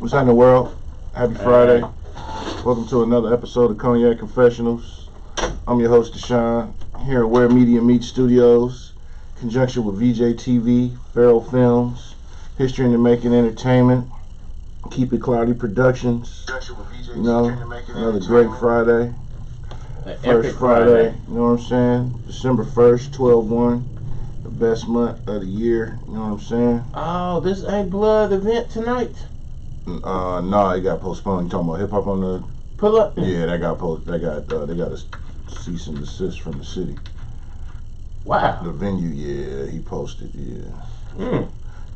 What's happening, world? Happy Friday. Welcome to another episode of Cognac Confessionals. I'm your host, Deshaun, here at Where Media Meets Studios, in conjunction with VJ TV, Feral Films, History in the Making Entertainment, Keep It Cloudy Productions. You know, another great Friday. First Friday, you know what I'm saying? December 1st, 12/1, the best month of the year, you know what I'm saying? Oh, this ain't Blood event tonight? No, it got postponed. You talking about hip hop on the Pull up? Yeah, they got a cease and desist from the city. Wow. The venue, yeah, he posted, yeah.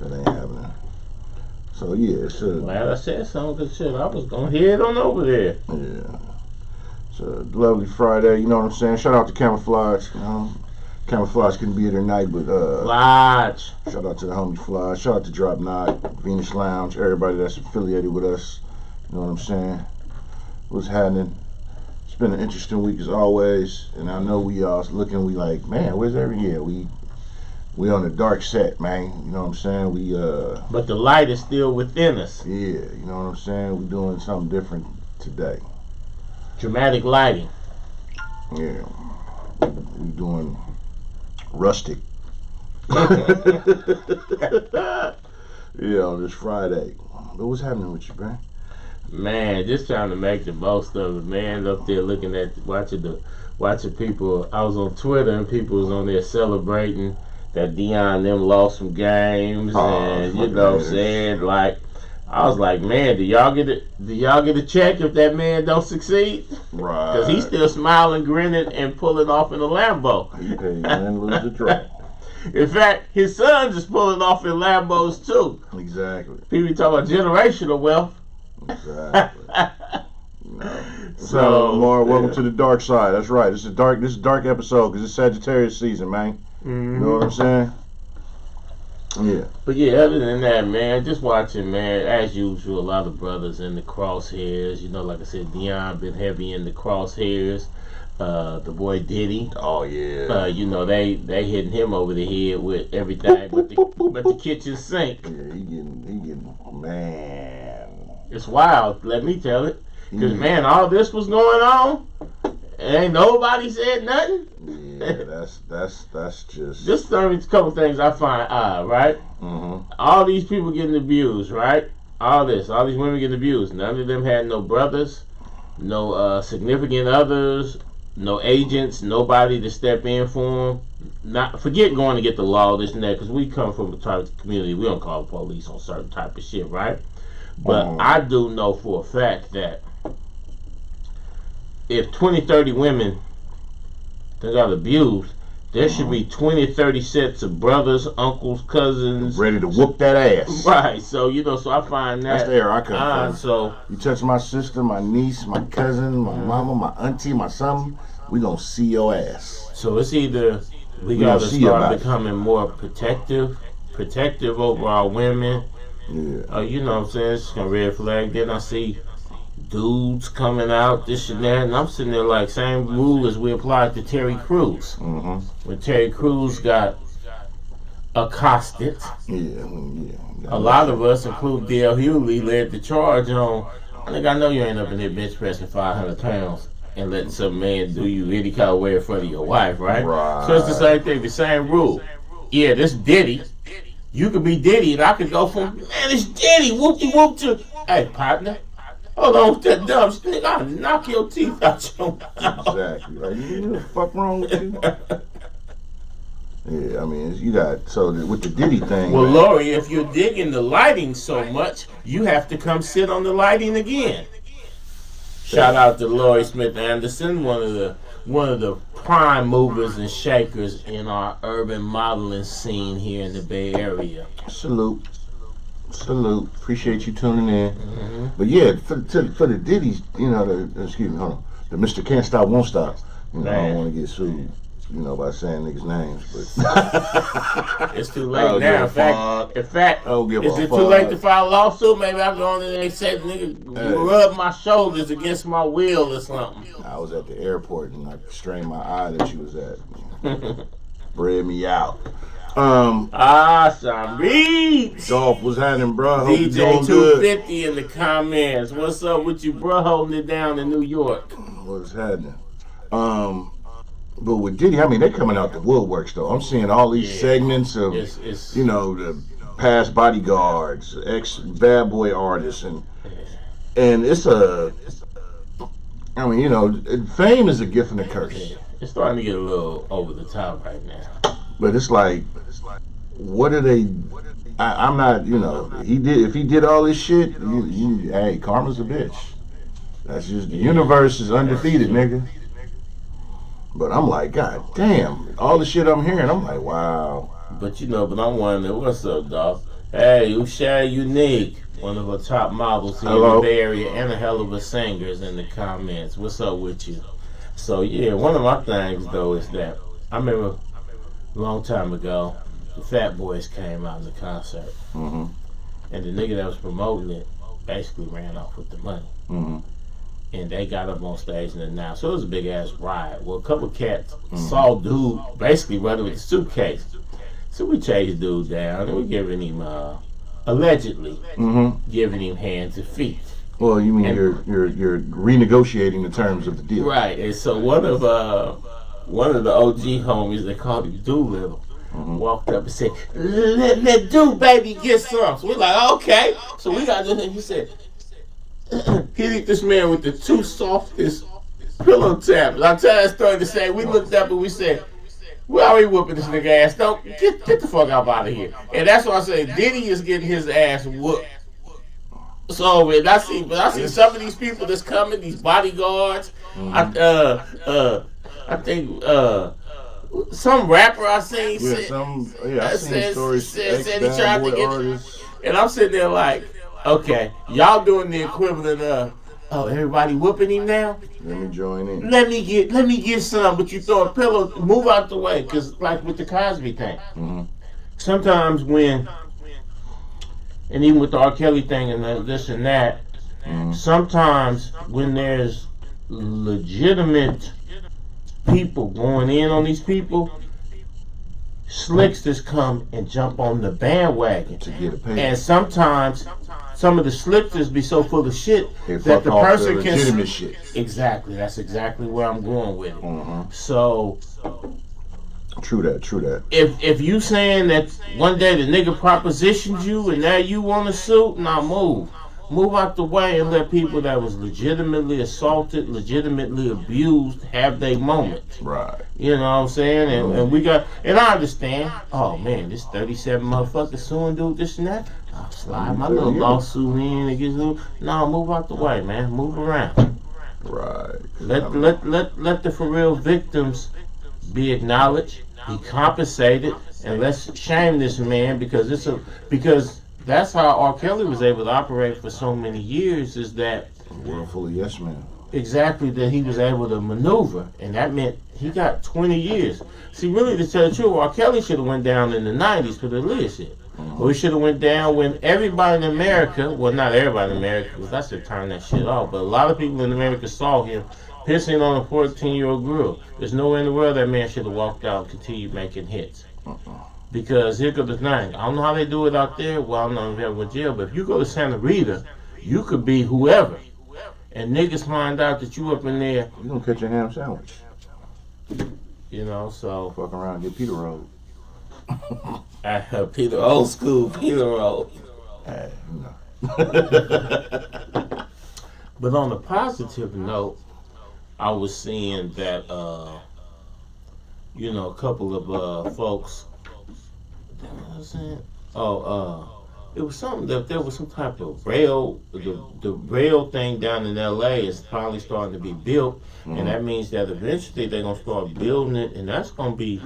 That ain't happening. So yeah, it's glad I said something, cause shit, I was gonna head on over there. Yeah. It's a lovely Friday, you know what I'm saying? Shout out to Camouflage, you know. Camouflage couldn't be here tonight, but Lodge. Shout out to the homie Fly. Shout out to Drop Knot, Venus Lounge, everybody that's affiliated with us. You know what I'm saying? What's happening? It's been an interesting week as always, and I know we all looking. We like, man, where's every year? We on the dark set, man. You know what I'm saying? But the light is still within us. Yeah, you know what I'm saying? We doing something different today. Dramatic lighting. Yeah, we doing rustic. Yeah, on this Friday. But what's happening with you, man? Man, just trying to make the most of it, man. Up there looking at watching people. I was on Twitter and people was on there celebrating that Deion them lost some games, and you know what I'm saying? Like, I was like, man, do y'all get a check if that man don't succeed? Right. Because he's still smiling, grinning, and pulling off in a Lambo. He paid and lose the draw. In fact, his sons is pulling off in Lambos too. Exactly. People talk about generational wealth. Exactly. So, Lamar, welcome to the dark side. That's right. This is a dark episode because it's Sagittarius season, man. Mm-hmm. You know what I'm saying? Yeah. But yeah, other than that, man, just watching, man, as usual, a lot of brothers in the crosshairs. You know, like I said, Deion been heavy in the crosshairs. The boy Diddy. Oh yeah. You know, they hitting him over the head with everything but the kitchen sink. Yeah, he getting man. It's wild, let me tell it. Because man, all this was going on, and ain't nobody said nothing. Yeah, that's just. Just a couple things I find odd, right? Mm-hmm. All these people getting abused, right? All these women getting abused. None of them had no brothers, no significant others, no agents, nobody to step in for them. Forget going to get the law, this and that, because we come from a type of community, we don't call the police on certain type of shit, right? But I do know for a fact that if 20, 30 women that got abused, there should be 20, 30 sets of brothers, uncles, cousins. Ready to whoop that ass. Right, so, you know, so I find that. That's the era I come from. So, you touch my sister, my niece, my cousin, my mama, my auntie, my something, we gonna see your ass. So it's either we gotta start becoming more protective over our women. Yeah. You know what I'm saying? It's a red flag. Then I see dudes coming out, this and that, and I'm sitting there like, same rule as we applied to Terry Crews. Mm-hmm. When Terry Crews got accosted, yeah. A lot of us, including D.L. Hewley, led the charge on, I know you ain't up in there bench pressing 500 pounds and letting some man do you any kind of way in front of your wife, right? So it's the same thing, the same rule. Yeah, this Diddy, you could be Diddy and I could go from, man, it's Diddy, whoop-de-whoop to, hey, partner, hold on with that dumb shit, I'll knock your teeth out your mouth. Exactly. Like, what the fuck wrong with you? Yeah, I mean, you got, with the Diddy thing. Well, man, Lori, if you're digging the lighting so much, you have to come sit on the lighting again. Shout out to Lori Smith Anderson, one of the prime movers and shakers in our urban modeling scene here in the Bay Area. Salute. Appreciate you tuning in. Mm-hmm. But yeah, for the Diddy's, you know, excuse me, hold on. The Mr. Can't Stop, Won't Stop. You know, I don't want to get sued, you know, by saying niggas' names, but it's too late now. In fact, is it too late to file a lawsuit? Maybe I go on there and say, nigga, rub my shoulders against my wheel or something. I was at the airport and I strained my eye that you was at. Bred me out. Some Reeves. Dolph, what's happening, bro? Hope DJ 250 in the comments. What's up with you, bro? Holding it down in New York. What's happening? But with Diddy, I mean, they coming out the woodworks though. I'm seeing all these segments of, you know, the past bodyguards, ex bad boy artists, and it's a. I mean, you know, fame is a gift and a curse. It's starting to get a little over the top right now. But it's like, what are they? I'm not, you know, if he did all this shit, hey, karma's a bitch. That's just, the universe is undefeated, nigga. But I'm like, God damn, all the shit I'm hearing, I'm like, wow. But you know, I'm wondering, what's up, dog? Hey, Usha Unique, one of the top models here in the Bay Area and a hell of a singers in the comments. What's up with you? So yeah, one of my things though is that I remember a long time ago, the Fat Boys came out in the concert, and the nigga that was promoting it basically ran off with the money. And they got up on stage and announced. So it was a big ass riot. Well, a couple of cats saw dude basically running with a suitcase. So we chased dude down and we giving him allegedly giving him hands and feet. Well, you mean you're renegotiating the terms of the deal, right? And so one of the OG homies, they called him Doolittle, walked up and said, "Let dude baby get some." So we're like, okay. So we got this, and he said, he hit this man with the two softest pillow taps. I'm telling that story to say, we looked up and we said, "We already whooping this nigga ass. Don't get the fuck out of here." And that's why I say Diddy is getting his ass whooped. So I see some of these people that's coming, these bodyguards. I think some rapper I seen I've seen stories said he tried to get artists. And I'm sitting there like, okay, y'all doing the equivalent of, oh, everybody whooping him now? Let me join in. Let me get some, but you throw a pillow, move out the way, because like with the Cosby thing, sometimes when, and even with the R. Kelly thing and this and that, sometimes when there's legitimate people going in on these people, slicksters come and jump on the bandwagon to get a pay. And sometimes some of the slicksters be so full of shit that the person can legitimate shit. Exactly, that's exactly where I'm going with it. So true that. If you saying that one day the nigga propositioned you and now you want a suit, now move out the way and let people that was legitimately assaulted, legitimately abused have their moment. Right. You know what I'm saying? And we got, and I understand, oh man, this 37 motherfucker suing dude, this and that. I'll slide my little lawsuit in and get no, move out the way, man. Move around. Right. Let the for real victims be acknowledged, be compensated, and let's shame this man because that's how R. Kelly was able to operate for so many years, is that a world full of yes men. Exactly, that he was able to maneuver, and that meant he got 20 years. See, really, to tell the truth, R. Kelly should have went down in the 90s for the leadership. Or he should have went down when everybody in America, well, not everybody in America, because I should turn that shit off, but a lot of people in America saw him pissing on a 14-year-old girl. There's nowhere in the world that man should have walked out and continued making hits. Because here goes the thing. I don't know how they do it out there. Well, I don't know if you ever went to jail, but if you go to Santa Rita, you could be whoever. And niggas find out that you up in there. You gonna catch a ham sandwich. You know, so. Fuck around, get Peter rolled. Peter, old school Peter rolled. Hey, But on a positive note, I was seeing that, you know, a couple of folks. What was it? It was something that there was some type of rail. The rail thing down in LA is finally starting to be built, and that means that eventually they're gonna start building it, and that's gonna be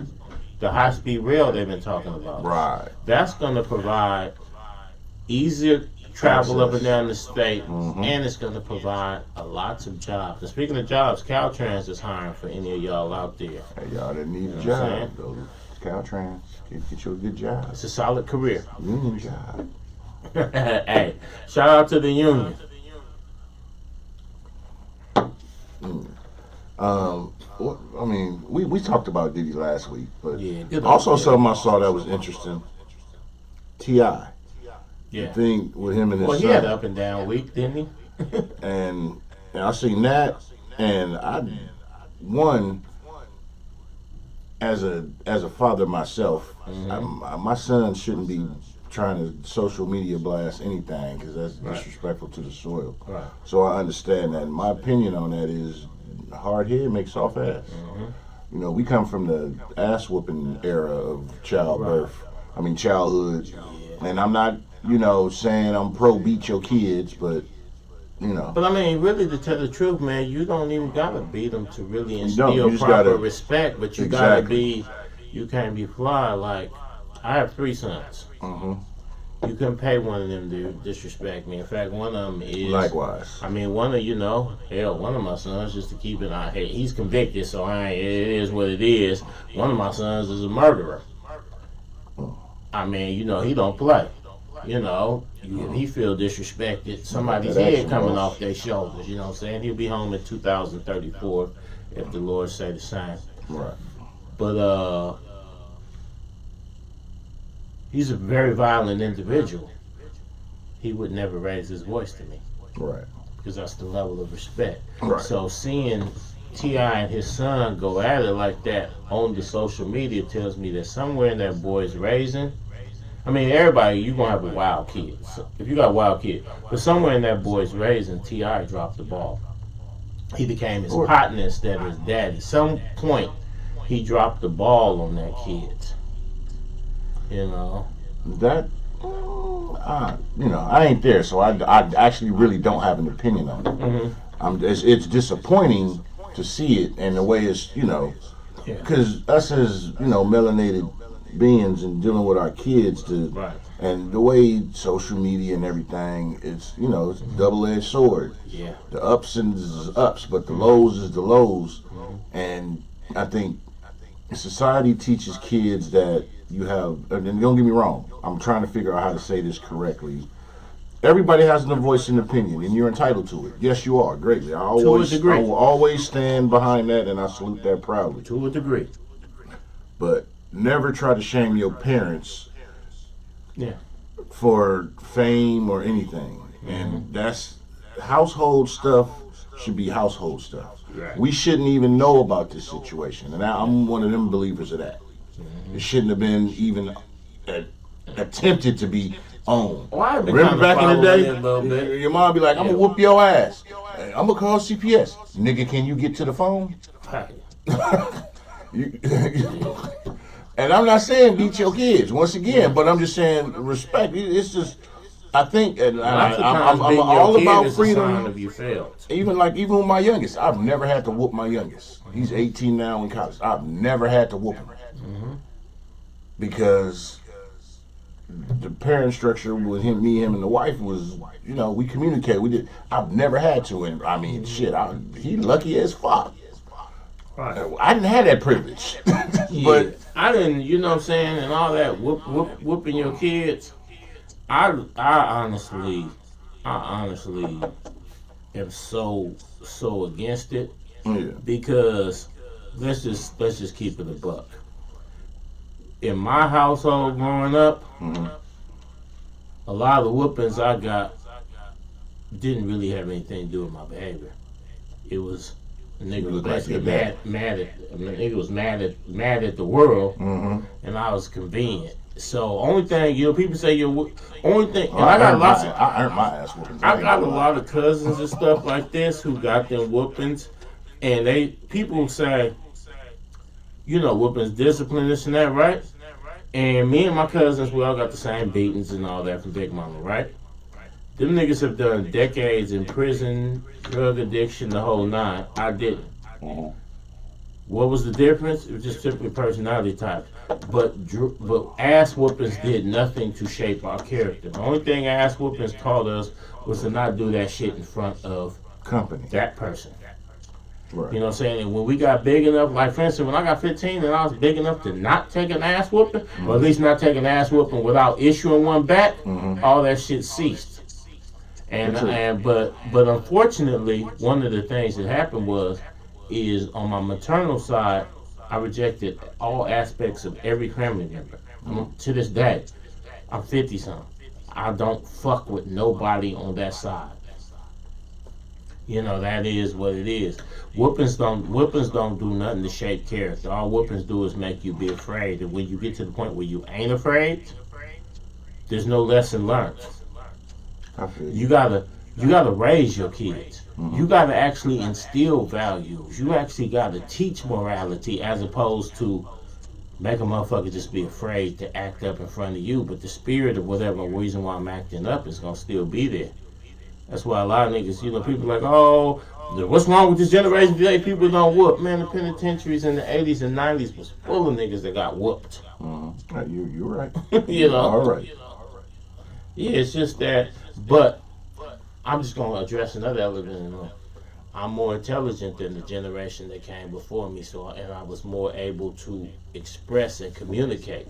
the high-speed rail they've been talking about. Right. That's gonna provide easier travel up and down the state, and it's gonna provide a lots of jobs. And speaking of jobs, Caltrans is hiring for any of y'all out there. Hey, y'all that need a job, go to Caltrans. Get you a good job. It's a solid career. Union job. Hey, shout out to the union. I mean, we talked about Diddy last week, but Yeah, also something I saw that was interesting. T.I. Yeah. The thing with him and his Well, son. he had an up and down week, didn't he? and I seen that, and one, as a father myself, my son shouldn't be trying to social media blast anything because that's disrespectful to the soil. Right. So I understand that. And my opinion on that is hard head makes soft ass. You know, we come from the ass whooping era of childbirth. Right. I mean, childhood. Yeah. And I'm not, saying I'm pro beat your kids, but But I mean, really, to tell the truth, man, you don't even gotta beat them to really instill you proper respect. But you gotta be, you can't be fly. Like, I have 3 sons. You couldn't pay one of them to disrespect me. In fact, one of them is likewise. I mean, one of my sons, just to keep it on. Hey, he's convicted, so it is what it is. One of my sons is a murderer. I mean, he don't play. If he feel disrespected, somebody's head coming off their shoulders. You know what I'm saying? He'll be home in 2034 if the Lord say the same. Right. But he's a very violent individual. He would never raise his voice to me. Right. Because that's the level of respect. Right. So seeing T.I. and his son go at it like that on the social media tells me that somewhere in that boy's raising, I mean, everybody, you're going to have a wild kid. So if you got a wild kid. But somewhere in that boy's raising, T.I. dropped the ball. He became his partner instead of his daddy. Some point, he dropped the ball on that kid. That, I ain't there, so I actually really don't have an opinion on it. It's disappointing to see it and the way it's, because us as, melanated beings and dealing with our kids and the way social media and everything, it's, it's a double-edged sword. Yeah. The ups is ups, but the lows is the lows. And I think society teaches kids that you have, and don't get me wrong, I'm trying to figure out how to say this correctly. Everybody has a voice and opinion, and you're entitled to it. Yes, you are, greatly. I will always stand behind that, and I salute that proudly. To a degree. But never try to shame your parents for fame or anything. And that's, household stuff should be household stuff. Right. We shouldn't even know about this situation, and I'm one of them believers of that. It shouldn't have been even attempted to be owned. Well, remember back in the day, your mom be like, I'm going to whoop your ass. I'm going to call CPS. Nigga, can you get to the phone? And I'm not saying beat your kids, once again, but I'm just saying respect. It's just, I think, and I'm all about freedom. Of you failed. Even with my youngest, I've never had to whoop my youngest. He's 18 now in college. I've never had to whoop him. Because the parent structure with me, him, and the wife was, we communicate. I've never had to, and I mean, shit, he lucky as fuck. Right. I didn't have that privilege. But I didn't, you know what I'm saying, and all that whooping your kids. I honestly am so against it. Because let's just keep it a buck. In my household growing up, a lot of the whoopings I got didn't really have anything to do with my behavior. It was the nigga was basically mad at the world, and I was convenient. So only thing, people say only thing. And I earned my ass whoopings. I got a lot of cousins and stuff like this who got them whoopings, and people say, whoopings discipline, this and that, right? And me and my cousins, we all got the same beatings and all that from Big Mama, right? Them niggas have done decades in prison, drug addiction, the whole nine. I didn't. What was the difference? It was just simply personality types. But ass whoopings did nothing to shape our character. The only thing ass whoopings taught us was to not do that shit in front of company, that person. Right. You know what I'm saying? And when we got big enough, like for instance, when I got 15 and I was big enough to not take an ass whooping, or at least not take an ass whooping without issuing one back, all that shit ceased. But unfortunately, one of the things that happened was is on my maternal side, I rejected all aspects of every family member. To this day, I'm 50 something. I don't fuck with nobody on that side. That is what it is. Whoopings don't do nothing to shape character. All whoopings do is make you be afraid. And when you get to the point where you ain't afraid, there's no lesson learned. I feel You gotta raise your kids. Mm-hmm. You gotta actually instill values. You actually gotta teach morality as opposed to make a motherfucker just be afraid to act up in front of you. But the spirit of whatever reason why I'm acting up is gonna still be there. That's why a lot of niggas, people like, oh, what's wrong with this generation today? People don't whoop. Man, the penitentiaries in the 80s and 90s was full of niggas that got whooped. Mm-hmm. You're right. All right. Yeah, it's just that. But I'm just going to address another element in there. I'm more intelligent than the generation that came before me, and I was more able to express and communicate.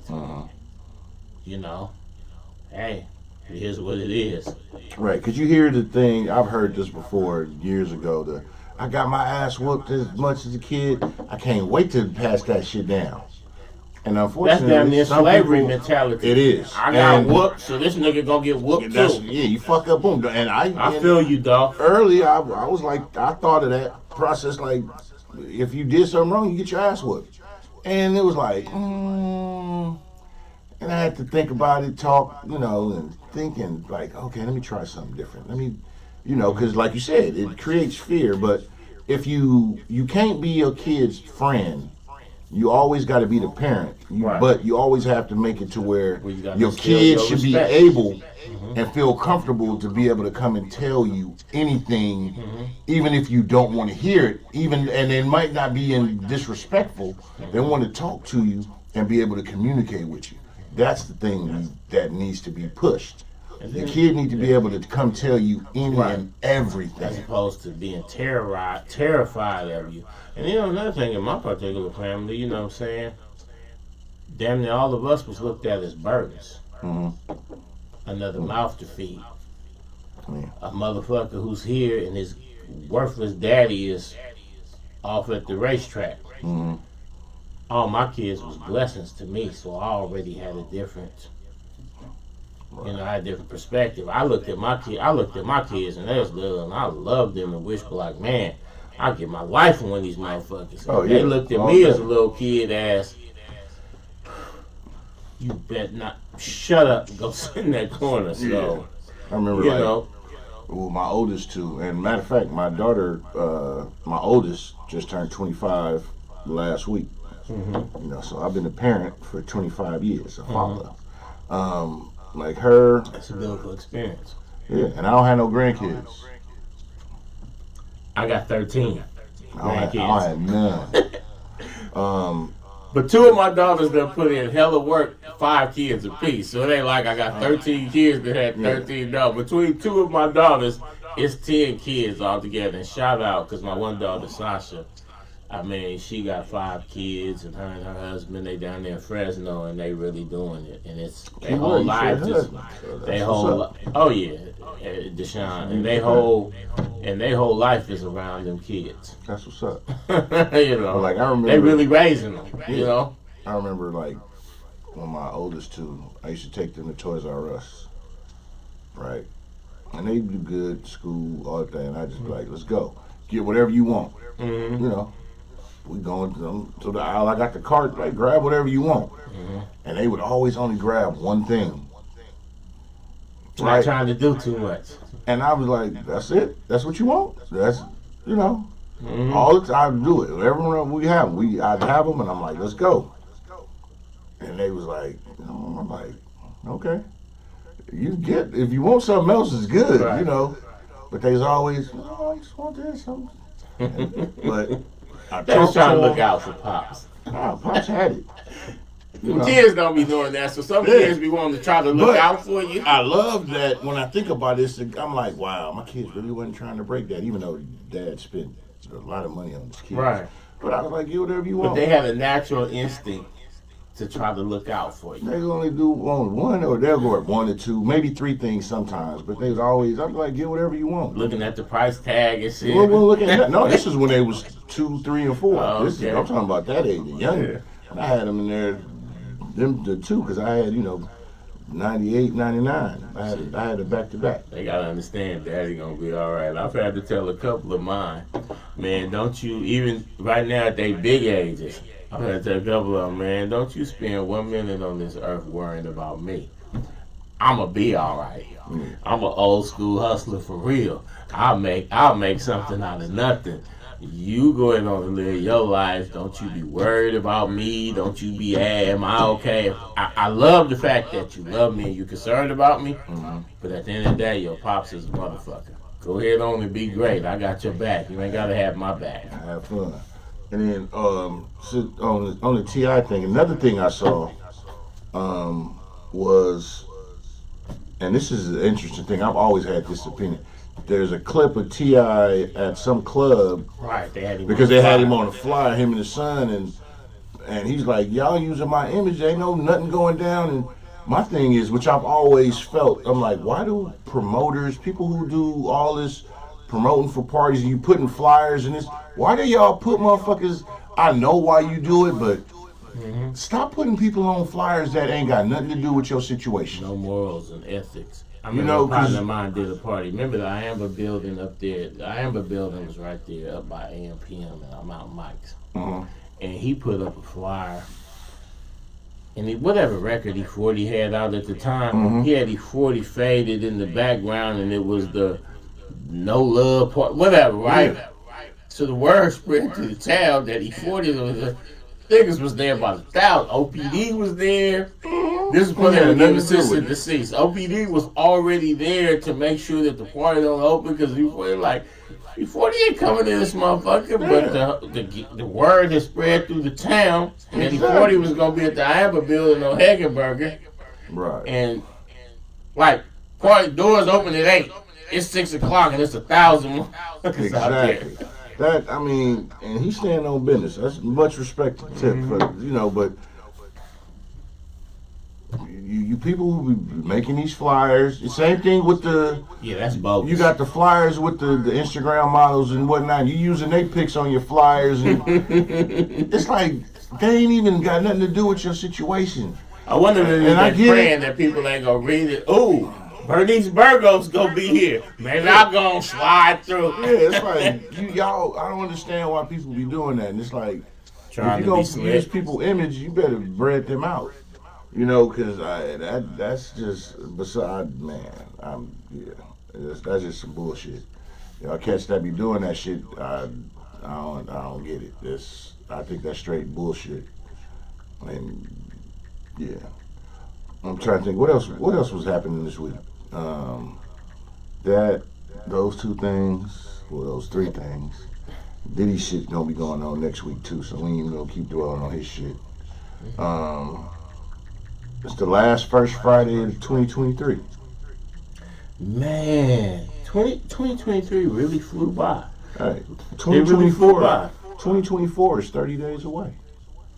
Hey, it is what it is. Right, because you hear the thing, I've heard this before years ago, I got my ass whooped as much as a kid, I can't wait to pass that shit down. And unfortunately, that's damn near slavery mentality. It is. I got whooped, so this nigga gonna get whooped too. Yeah, you fuck up, boom. And I feel you, dog. Early, I was like, I thought of that process like, if you did something wrong, you get your ass whooped. And it was like, and I had to think about it, talk, and thinking like, okay, let me try something different. Let me, because like you said, it creates fear. But if you can't be your kid's friend, you always got to be the parent. But you always have to make it to where your kids should be able and feel comfortable to be able to come and tell you anything, even if you don't want to hear it. And it might not be disrespectful. They want to talk to you and be able to communicate with you. That's the thing that needs to be pushed. The kid needs to be able to come tell you any and everything. As opposed to being terrified of you. And another thing in my particular family, you know what I'm saying? Damn near all of us was looked at as burdens. Another mouth to feed. A motherfucker who's here and his worthless daddy is off at the racetrack. All my kids was blessings to me, so I already had a different, I had a different perspective. I looked at my kids, and they was little, and I loved them and wished, like, man, I give my life for one of these motherfuckers. They looked at me as a little kid as, you bet not, shut up and go sit in that corner. So, I remember, my oldest two, and matter of fact, my daughter, my oldest, just turned 25 last week. So I've been a parent for 25 years, a father. Like her, that's a beautiful experience. Yeah, and I don't have no grandkids. I got 13 grandkids. I don't have none. But two of my daughters that put in hella work, 5 kids apiece. So it ain't like I got 13 kids that had 13 dollars. Between two of my daughters, it's 10 kids altogether. And shout out, because my one daughter, Sasha, she got 5 kids, and her husband, they down there in Fresno, and they really doing it. And it's their whole life just, Deshaun, and their whole life is around them kids. That's what's up. Like I remember, they really raising them. I remember when my oldest two, I used to take them to Toys R Us, right? And they do good, school, all that, and I just be like, let's go, get whatever you want, We going to the aisle. I got the cart. Like, grab whatever you want. And they would always only grab one thing. Not trying to do too much. And I was like, that's it? That's what you want? That's, all the time do it. Whatever we have, I'd have them, and I'm like, let's go. And they was like, I'm like, okay. You get, if you want something else, it's good, But they's always, I just want this. But they was trying to look out for Pops. Pops had it. Kids don't be doing that, so some kids be wanting to try to look out for you. I love that when I think about this, I'm like, wow, my kids really wasn't trying to break that, even though Dad spent a lot of money on his kids. Right. But I was like, get whatever you want. But they had a natural instinct to try to look out for you. They only do one, or they'll go at 1 or 2, maybe 3 things sometimes. But they was always, I'm like, get whatever you want. Looking at the price tag and shit. Well, look at that. No, this is when they was 2, 3, and 4. Oh, This is, I'm talking about that age, the younger. And I had them in there, the 2, because I had 98, 99. I had it back to back. They gotta understand Daddy gonna be alright. I've had to tell a couple of mine, man, don't you, even right now at they big ages, I've had to tell a couple of them, man, don't you spend 1 minute on this earth worrying about me. I'ma be alright. I'm an old school hustler for real. I'll make something out of nothing. You going on to live your life. Don't you be worried about me. Don't you be, am I okay? I love the fact that you love me and you're concerned about me. But at the end of the day, your pops is a motherfucker. Go ahead on and be great. I got your back. You ain't got to have my back. Have fun. And then so on the T.I. thing, another thing I saw was, and this is an interesting thing, I've always had this opinion. There's a clip of T.I. at some club, right? They had him because they had him on a flyer, him and his son, and he's like, y'all using my image, there ain't nothing going down. And my thing is, which I've always felt, I'm like, why do promoters, people who do all this promoting for parties, and you putting flyers and this, why do y'all put motherfuckers? I know why you do it, but stop putting people on flyers that ain't got nothing to do with your situation. No morals and ethics. I remember a partner of mine did a party. Remember the Iamba building up there? The Iamba building was right there up by AMPM and Mount Mike's. And he put up a flyer. And whatever record E40 had out at the time, he had E40 faded in the background, and it was the no love part, whatever, right? Yeah. So the word spread to the town that E40 was niggas was there about 1,000. OPD was there. This is for them to give assistant deceased. OPD was already there to make sure that the party don't open, because E40 ain't coming in this motherfucker. But the word has spread through the town that E40 was gonna be at the Amber building on Hagenberger. Right. And party doors open at 8. It's 6 o'clock and it's 1,000 motherfuckers out there. That, I mean, and he's standing on business. That's much respect to Tip, but you people who be making these flyers, the same thing with that's bogus. You got the flyers with the Instagram models and whatnot. You using their pics on your flyers, and it's like they ain't even got nothing to do with your situation. I wonder if they're praying that people ain't gonna read it. Ooh, Bernice Burgos gonna be here. Maybe I'm gonna slide through. Yeah, it's like y'all. I don't understand why people be doing that. And it's like, if you gonna use people's image, you better bread them out. Because that's just beside, man. That's just some bullshit. Y'all cats that be doing that shit, I don't get it. I think that's straight bullshit. And yeah, I'm trying to think what else was happening this week. Those 2 things, those 3 things. Diddy shit gonna be going on next week too, so we ain't even gonna keep dwelling on his shit. It's the first Friday of 2023. Man, 2023 really flew by. Hey, 2024 is 30 days away.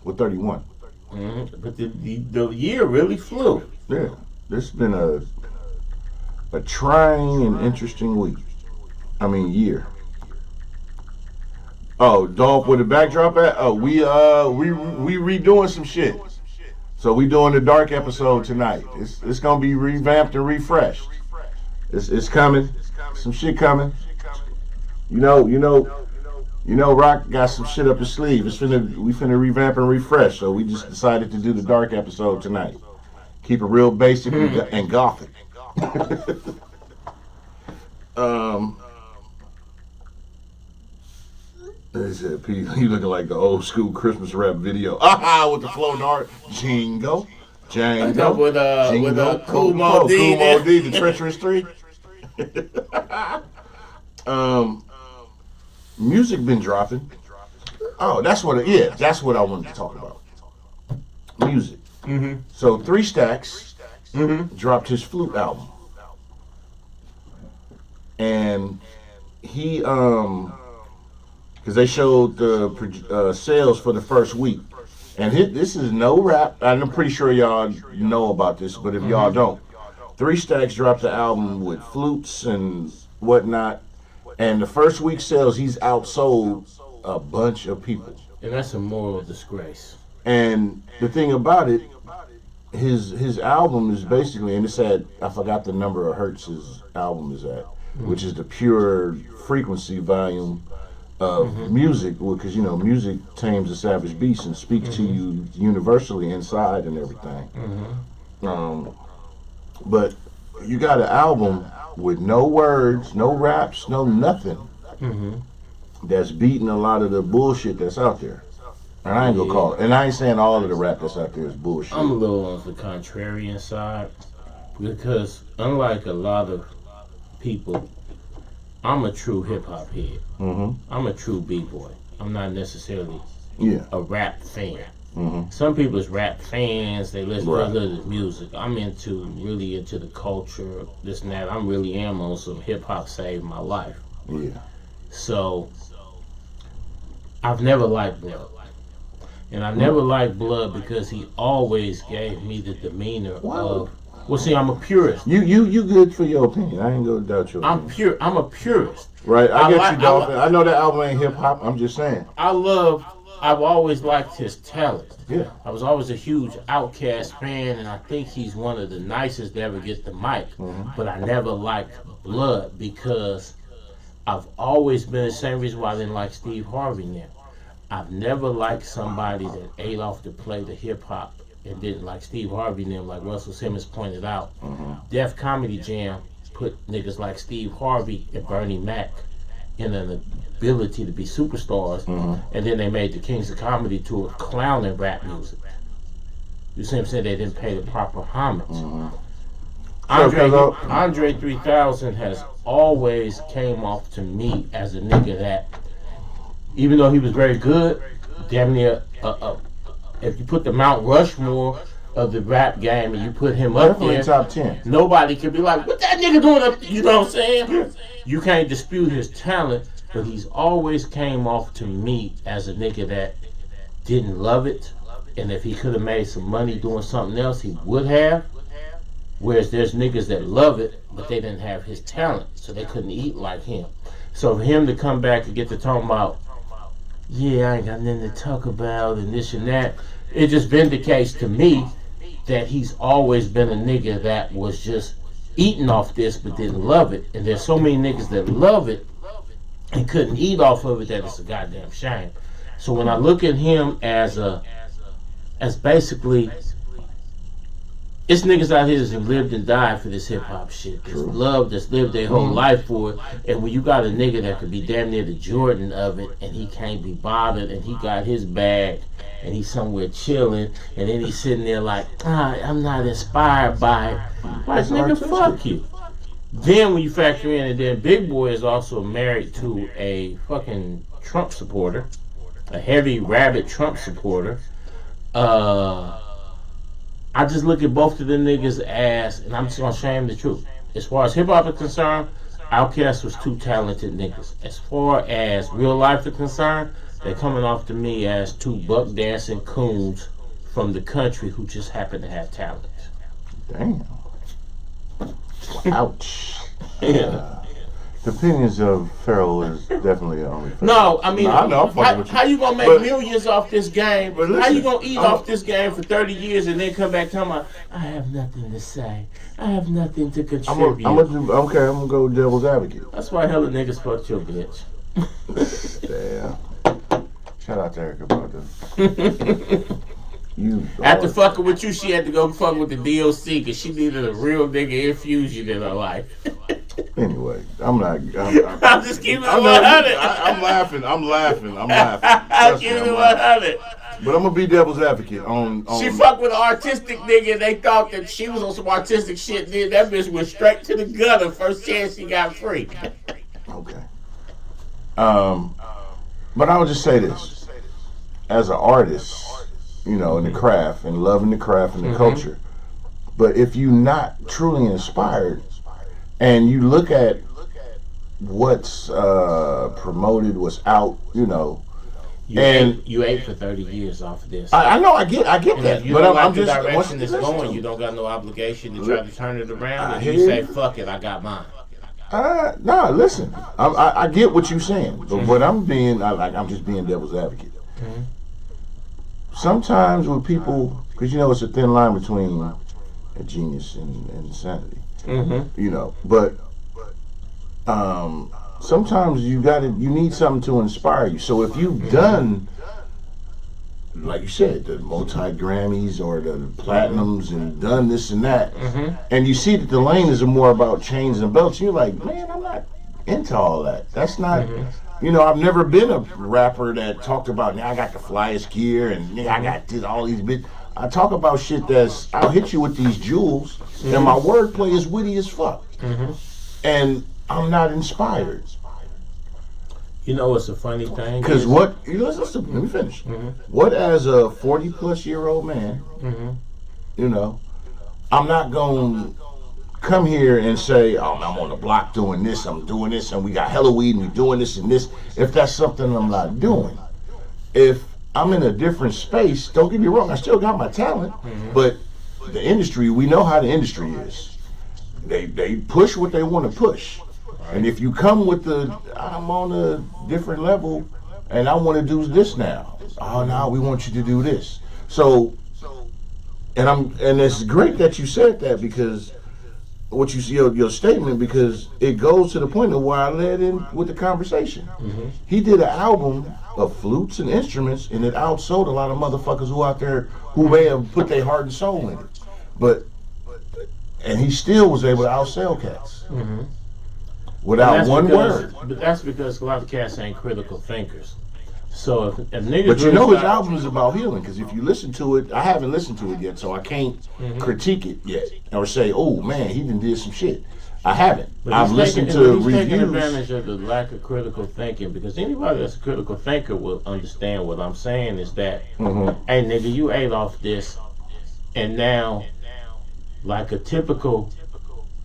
Well, 31. But the year really flew. Yeah, this has been a trying and interesting week. Year. Oh, Dolph, with the backdrop at? Oh, we redoing some shit. So we doing the dark episode tonight. It's gonna be revamped and refreshed. It's coming. Some shit coming. Rock got some shit up his sleeve. We finna revamp and refresh. So we just decided to do the dark episode tonight. Keep it real basic and gothic. They said, Pete, you looking like the old school Christmas rap video. With the flow dart. Jingo. With Cool Mo D. Cool Mo D, the Treacherous 3. Music been dropping. Oh, that's what I wanted to talk about. Music. So 3 Stacks dropped his Flute album. And he, because they showed the sales for the first week. And this is no rap. I'm pretty sure y'all know about this, but if y'all don't, 3 Stacks dropped the album with flutes and whatnot, and the first week sales, he's outsold a bunch of people. And that's a moral disgrace. And the thing about it, his album is basically, and it's at, I forgot the number of hertz his album is at, which is the pure frequency volume of music, because music tames the savage beast and speaks to you universally inside and everything. But you got an album with no words, no raps, no nothing, that's beating a lot of the bullshit that's out there. And I ain't gonna call it. And I ain't saying all of the rap that's out there is bullshit. I'm a little on the contrarian side, because unlike a lot of people, I'm a true hip hop head. I'm a true b-boy. I'm not necessarily a rap fan. Some people is rap fans. They listen to the music. I'm really into the culture, this and that. I really am on some hip hop saved my life. Yeah. So I've never liked Blood. And I never liked Blood because he always gave me the demeanor of, well, see, I'm a purist. You good for your opinion. I ain't gonna doubt your opinion. I'm a purist. Right, I get you, Dolphin. I know that album ain't hip hop. I'm just saying. I've always liked his talent. Yeah. I was always a huge Outkast fan, and I think he's one of the nicest to ever get the mic. But I never liked Blood because I've always been the same reason why I didn't like Steve Harvey now. I've never liked somebody that ate off to play the hip hop and didn't like Steve Harvey and them, like Russell Simmons pointed out. Def Comedy Jam put niggas like Steve Harvey and Bernie Mac in an ability to be superstars, and then they made the Kings of Comedy tour clowning rap music. You see what I'm saying? They didn't pay the proper homage. Andre 3000 has always came off to me as a nigga that, even though he was very good, damn near, if you put the Mount Rushmore of the rap game and you put him up there, top 10. Nobody can be like, what that nigga doing up? You know what I'm saying? You can't dispute his talent, but he's always came off to me as a nigga that didn't love it, and if he could have made some money doing something else, he would have. Whereas there's niggas that love it, but they didn't have his talent, so they couldn't eat like him. So for him to come back and get to talking about, yeah, I ain't got nothing to talk about and this and that, it just vindicates to me that he's always been a nigga that was just eating off this but didn't love it. And there's so many niggas that love it and couldn't eat off of it that it's a goddamn shame. So when I look at him as basically, it's niggas out here that lived and died for this hip hop shit. That's loved, that's lived their whole life for it. And when you got a nigga that could be damn near the Jordan of it, and he can't be bothered, and he got his bag, and he's somewhere chilling, and then he's sitting there like, I'm not inspired by it. Like, nigga, fuck you. Then when you factor in, and then Big Boy is also married to a fucking Trump supporter, a heavy, rabid Trump supporter. I just look at both of them niggas as, and I'm just gonna shame the truth. As far as hip hop is concerned, Outkast was 2 talented niggas. As far as real life is concerned, they're coming off to me as 2 buck dancing coons from the country who just happen to have talent. Damn. Ouch. Yeah. The opinions of Pharrell is definitely only fair. No, I mean, I'm fucking with you. How you gonna make millions off this game? Listen, how you gonna eat off this game for 30 years and then come back talking about, I have nothing to say. I have nothing to contribute. I'm gonna go devil's advocate. That's why hella niggas fucked your bitch. Damn. Shout out to Erica about that. After fucking with you, she had to go fuck with the DOC because she needed a real nigga infusion in her life. Anyway, I'm just keeping it 100. I'm laughing. I'm laughing. I'm keeping it 100. But I'm gonna be devil's advocate on. She fucked with an artistic nigga and they thought that she was on some artistic shit. Then that bitch went straight to the gutter first chance she got free. Okay. But I would just say this: as an artist, in the craft and loving the craft and the culture. But if you're not truly inspired and you look at what's promoted, what's out, You ate for 30 years off of this. I know, I get that. You But don't I'm like the just direction it's going. You don't got no obligation to try to turn it around. And you say, "Fuck it, I got mine." No, listen. I get what you're saying, but what I'm just being devil's advocate. Sometimes with people, because it's a thin line between a genius and insanity. But sometimes you need something to inspire you. So if you've done, like you said, the multi-Grammys or the platinums and done this and that, and you see that the lane is more about chains and belts, you're like, man, I'm not into all that. That's not, I've never been a rapper that talked about, I got the flyest gear and I got all these bits. I talk about shit I'll hit you with these jewels, and my wordplay is witty as fuck. And I'm not inspired. What's a funny thing? Because let me finish. What as a 40-plus-year-old man, I'm not going to come here and say, oh, I'm on the block doing this, I'm doing this, and we got hella weed and we doing this and this, if that's something I'm not doing. If I'm in a different space, don't get me wrong, I still got my talent, but the industry, we know how the industry is. They push what they want to push. And if you come with I'm on a different level and I want to do this now. Oh, no, we want you to do this. So, and it's great that you said that, because what you see your statement, because it goes to the point of where I led in with the conversation. He did an album of flutes and instruments, and it outsold a lot of motherfuckers who out there who may have put their heart and soul in it. And he still was able to outsell cats. Without one word. But that's because a lot of cats ain't critical thinkers. So if niggas... But his album is about healing, because if you listen to it, I haven't listened to it yet, so I can't critique it yet. Or say, oh man, he did some shit. I haven't. I've listened to reviews. He's taking advantage of the lack of critical thinking, because anybody that's a critical thinker will understand what I'm saying is that, hey nigga, you ate off this, and now, like a typical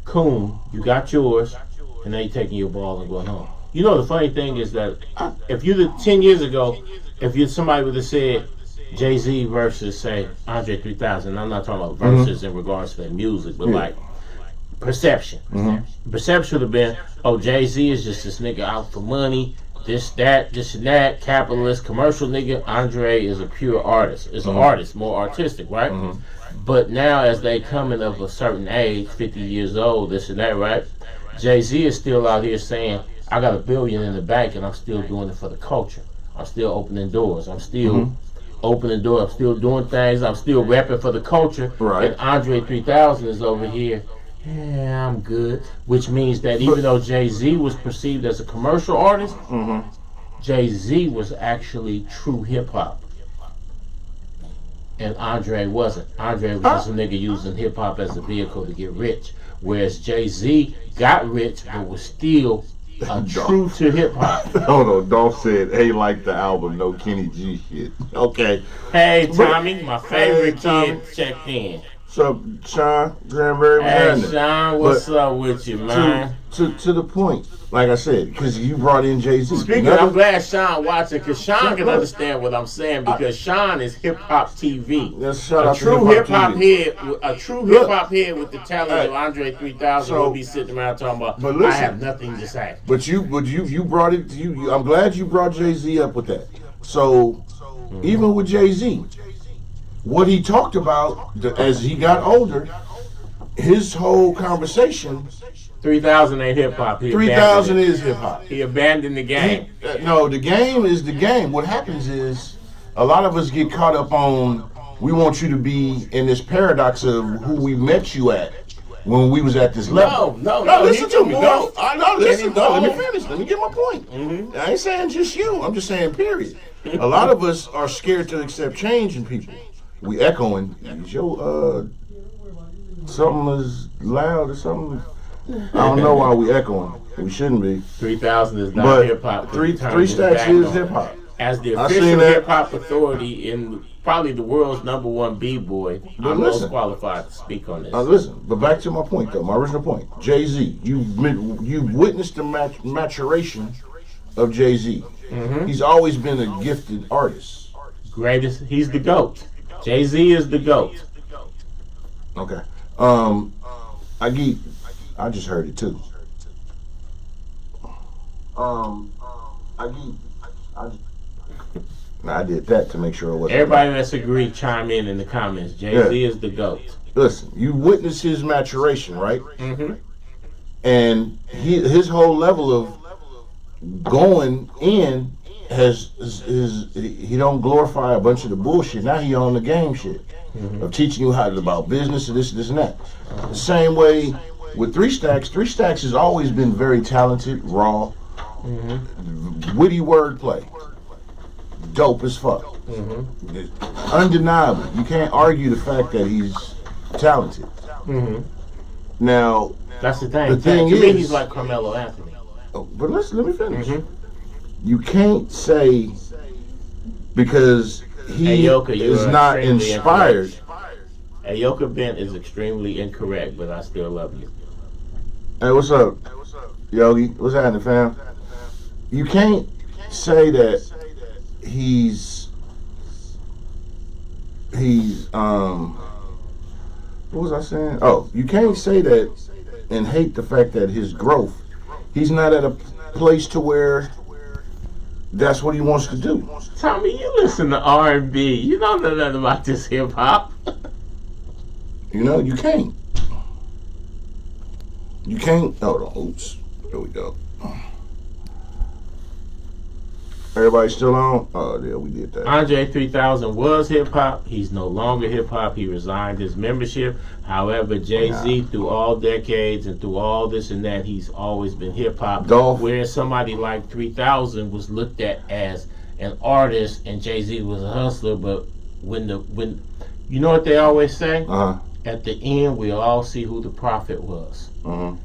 coon, you got yours, and now you're taking your ball and going home. The funny thing is that if 10 years ago, if somebody would have said Jay-Z versus, say, Andre 3000, I'm not talking about verses in regards to their music, but like perception. Perception would have been, oh, Jay-Z is just this nigga out for money, this and that, capitalist, commercial nigga. Andre is a pure artist. Is an artist, more artistic, right? But now as they coming of a certain age, 50 years old, this and that, right? Jay-Z is still out here saying, I got $1 billion in the bank and I'm still doing it for the culture. I'm still opening doors. I'm still opening doors. I'm still doing things. I'm still rapping for the culture. Right. And Andre 3000 is over here, yeah, I'm good. Which means that even though Jay-Z was perceived as a commercial artist, Jay-Z was actually true hip-hop. And Andre wasn't. Andre was just a nigga using hip-hop as a vehicle to get rich. Whereas Jay-Z got rich but was still true to hip-hop. Hold on, Dolph said, hey, like the album, no Kenny G shit. Okay. Hey, Tommy, my favorite kid checked in. What's up, Sean? Granberry? Hey, Sean, what's up with you, man? To the point, like I said, because you brought in Jay-Z. Speaking of, I'm glad Sean watching, because Sean can understand what I'm saying, because Sean is hip-hop TV. A true hip-hop head with the talent of Andre 3000 will be sitting around talking about, listen, I have nothing to say. But you brought it, I'm glad you brought Jay-Z up with that. So, even with Jay-Z, what he talked about as he got older, his whole conversation. 3000 ain't hip hop. 3000 is hip hop. He abandoned the game. No, the game is the game. What happens is a lot of us get caught up on, we want you to be in this paradox of who we met you at when we was at this level. No, listen to me. Listen, let me finish. Let me get my point. I ain't saying just you. I'm just saying period. A lot of us are scared to accept change in people. We echoing. Is your something is loud or something? I don't know why we echoing. We shouldn't be. 3000 is not hip hop. Three Stacks is hip hop. As the official hip hop authority in probably the world's #1 b-boy, I'm most qualified to speak on this. Listen, but back to my point though, my original point. Jay-Z, you've witnessed the maturation of Jay-Z. Mm-hmm. He's always been a gifted artist. Greatest. He's the GOAT. Jay-Z is the GOAT. Okay. I just heard it too. I did that to make sure it wasn't. Everybody that's agreed, chime in the comments. Jay-Z is the GOAT. Listen, you witnessed his maturation, right? Mm-hmm. And his whole level of going in he don't glorify a bunch of the bullshit. Now he on the game shit of teaching you how about business and this and that. The same way with Three Stacks. Three Stacks has always been very talented, raw, witty wordplay, dope as fuck, undeniable. You can't argue the fact that he's talented. Now that's the thing. The thing to is, me, he's like Carmelo Anthony. But let me finish. You can't say because he is not inspired. Ayoka Bent is extremely incorrect, but I still love you. Hey, what's up, Yogi? What's happening, fam? You can't say that he's what was I saying? Oh, you can't say that and hate the fact that his growth, he's not at a place to where that's what he wants to do. Tommy, you listen to R&B. You don't know nothing about this hip hop. You know, you can't. You can't. Hold on. Oops. There we go. Everybody still on? Oh, yeah, we did that. Andre 3000 was hip-hop. He's no longer hip-hop. He resigned his membership. However, Jay-Z, through all decades and through all this and that, he's always been hip-hop. Whereas somebody like 3000 was looked at as an artist and Jay-Z was a hustler. But when you know what they always say? At the end, we'll all see who the prophet was. When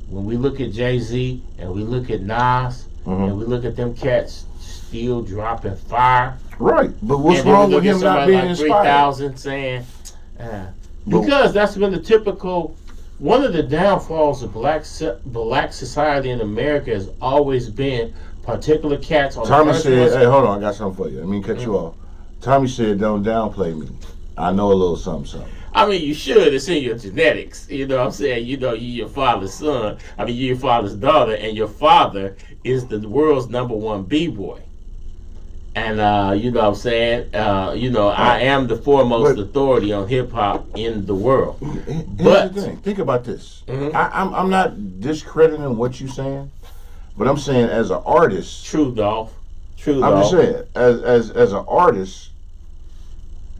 we look at Jay-Z and we look at Nas and we look at them cats still dropping fire. Right, but what's wrong with him not being inspired? 3000 saying, because that's been the typical, one of the downfalls of black society in America has always been particular cats on Tommy said, hey, hold on, I got something for you. I mean, cut you off. Tommy said, don't downplay me. I know a little something. I mean, you should. It's in your genetics. You know what I'm saying? You know, you're your father's son. I mean, you're your father's daughter, and your father is the world's #1 B-boy. And, you know what I'm saying? I am the foremost authority on hip-hop in the world. But the thing. Think about this. I'm not discrediting what you're saying, but I'm saying as an artist. True, Dolph. I'm just saying, as an artist,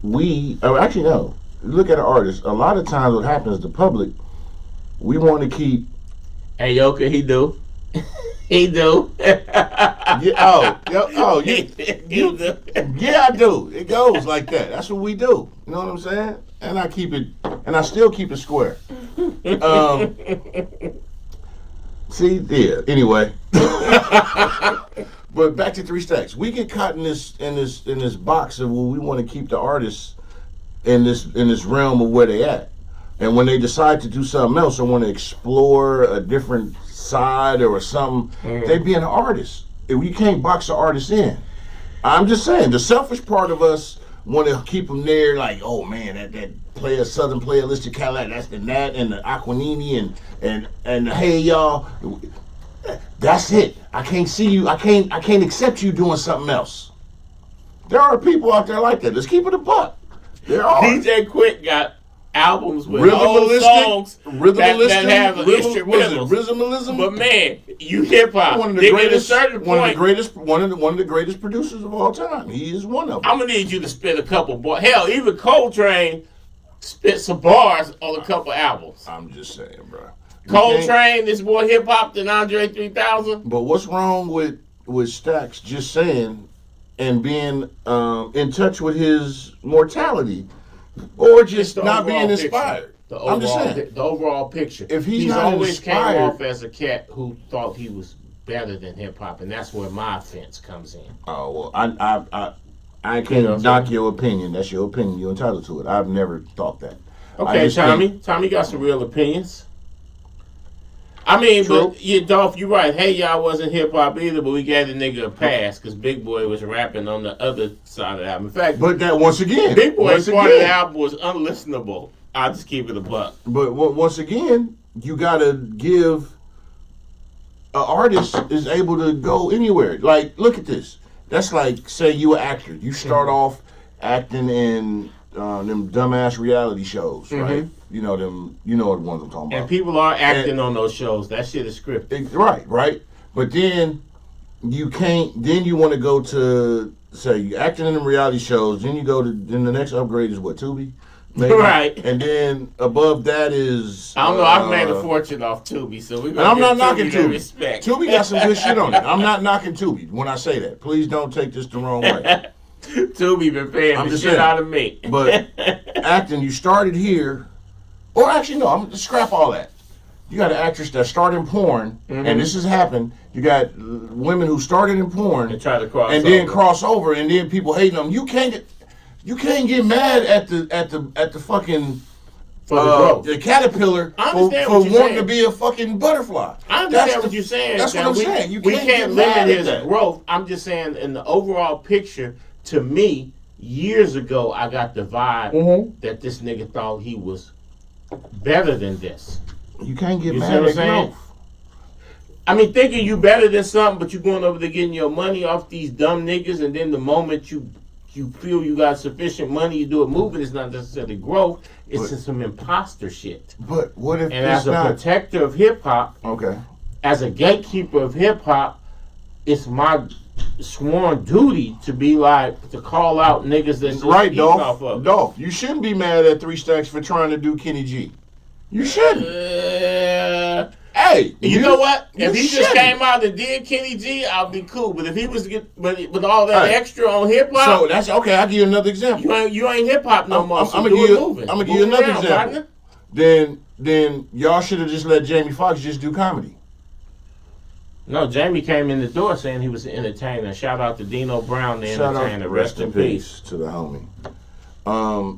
actually, no. Look at an artist. A lot of times what happens, the public, we want to keep. Hey, Yoka, he do. He do. Yeah, I do. It goes like that. That's what we do. You know what I'm saying? And I keep it, and I still keep it square. See, yeah. Anyway, but back to Three Stacks. We get caught in this box of we want to keep the artists in this realm of where they at, and when they decide to do something else or want to explore a different side or something, they be an artist. You can't box an artist in. I'm just saying, the selfish part of us want to keep them there, like, oh man, that player, Southern Playalistic Cadillac, that's the Nat and the Aquanini and the Hey Y'all. That's it. I can't see you. I can't accept you doing something else. There are people out there like that. Let's keep it a buck. There are. DJ Quick got albums with old songs that have Rhythmalism. But man, you hip hop. One of the greatest producers of all time. He is one of them. I'm gonna need you to spit a couple bars. Hell, even Coltrane spit some bars on a couple albums. I'm just saying, bro. Coltrane is more hip hop than Andre 3000. But what's wrong with Stacks just saying and being in touch with his mortality, or just not being inspired? I'm just saying the overall picture. If he's not always inspired, came off as a cat who thought he was better than hip hop, and that's where my offense comes in. Oh well, I can't knock your opinion. That's your opinion. You're entitled to it. I've never thought that. Okay, Tommy got some real opinions. I mean, true. But yeah, Dolph, you're right. Hey, y'all wasn't hip hop either, but we gave the nigga a pass because Big Boy was rapping on the other side of the album. In fact, but that once again, Big Boy's part of the album was unlistenable. I'll just keep it a buck. But once again, you gotta give an artist is able to go anywhere. Like, look at this. That's like, say you an actor. You start off acting in them dumbass reality shows, right? You know them. You know what ones I'm talking about. And people are acting on those shows. That shit is scripted. Right. But then you can't. Then you want to go to say you acting in them reality shows. Then you go to. Then the next upgrade is what, Tubi? Maybe. Right. And then above that is... I don't know. I've made a fortune off Tubi, so we're going to I'm not knocking Tubi. Respect. Tubi got some good shit on it. I'm not knocking Tubi when I say that. Please don't take this the wrong way. Tubi been paying the shit out of me. But acting, you started here... Or actually, no, I'm just scrap all that. You got an actress that started in porn, and this has happened. You got women who started in porn... And try to cross and over. then cross over, and then people hating them. You can't get mad at the fucking the caterpillar for wanting to be a fucking butterfly. I understand what you're saying. That's what I'm saying. We can't limit his growth. I'm just saying in the overall picture, to me, years ago, I got the vibe that this nigga thought he was better than this. You can't get mad at growth. I mean, thinking you better than something, but you going over there getting your money off these dumb niggas, and then the moment you feel you got sufficient money, you do a movement, it's not necessarily growth, it's just some imposter shit. But what if and as a protector of hip-hop, as a gatekeeper of hip-hop, it's my sworn duty to be like, to call out niggas that's right, Dolph, you shouldn't be mad at 3 Stacks for trying to do Kenny G. You shouldn't. Hey, you know what? If he just came out and did Kenny G, I'll be cool. But if he was with all that extra on hip hop, so that's okay. I'll give you another example. You ain't hip hop no more. I'm gonna give you another example. Then y'all should have just let Jamie Foxx just do comedy. No, Jamie came in the door saying he was an entertainer. Shout out to Dino Brown, the entertainer. Rest in peace to the homie.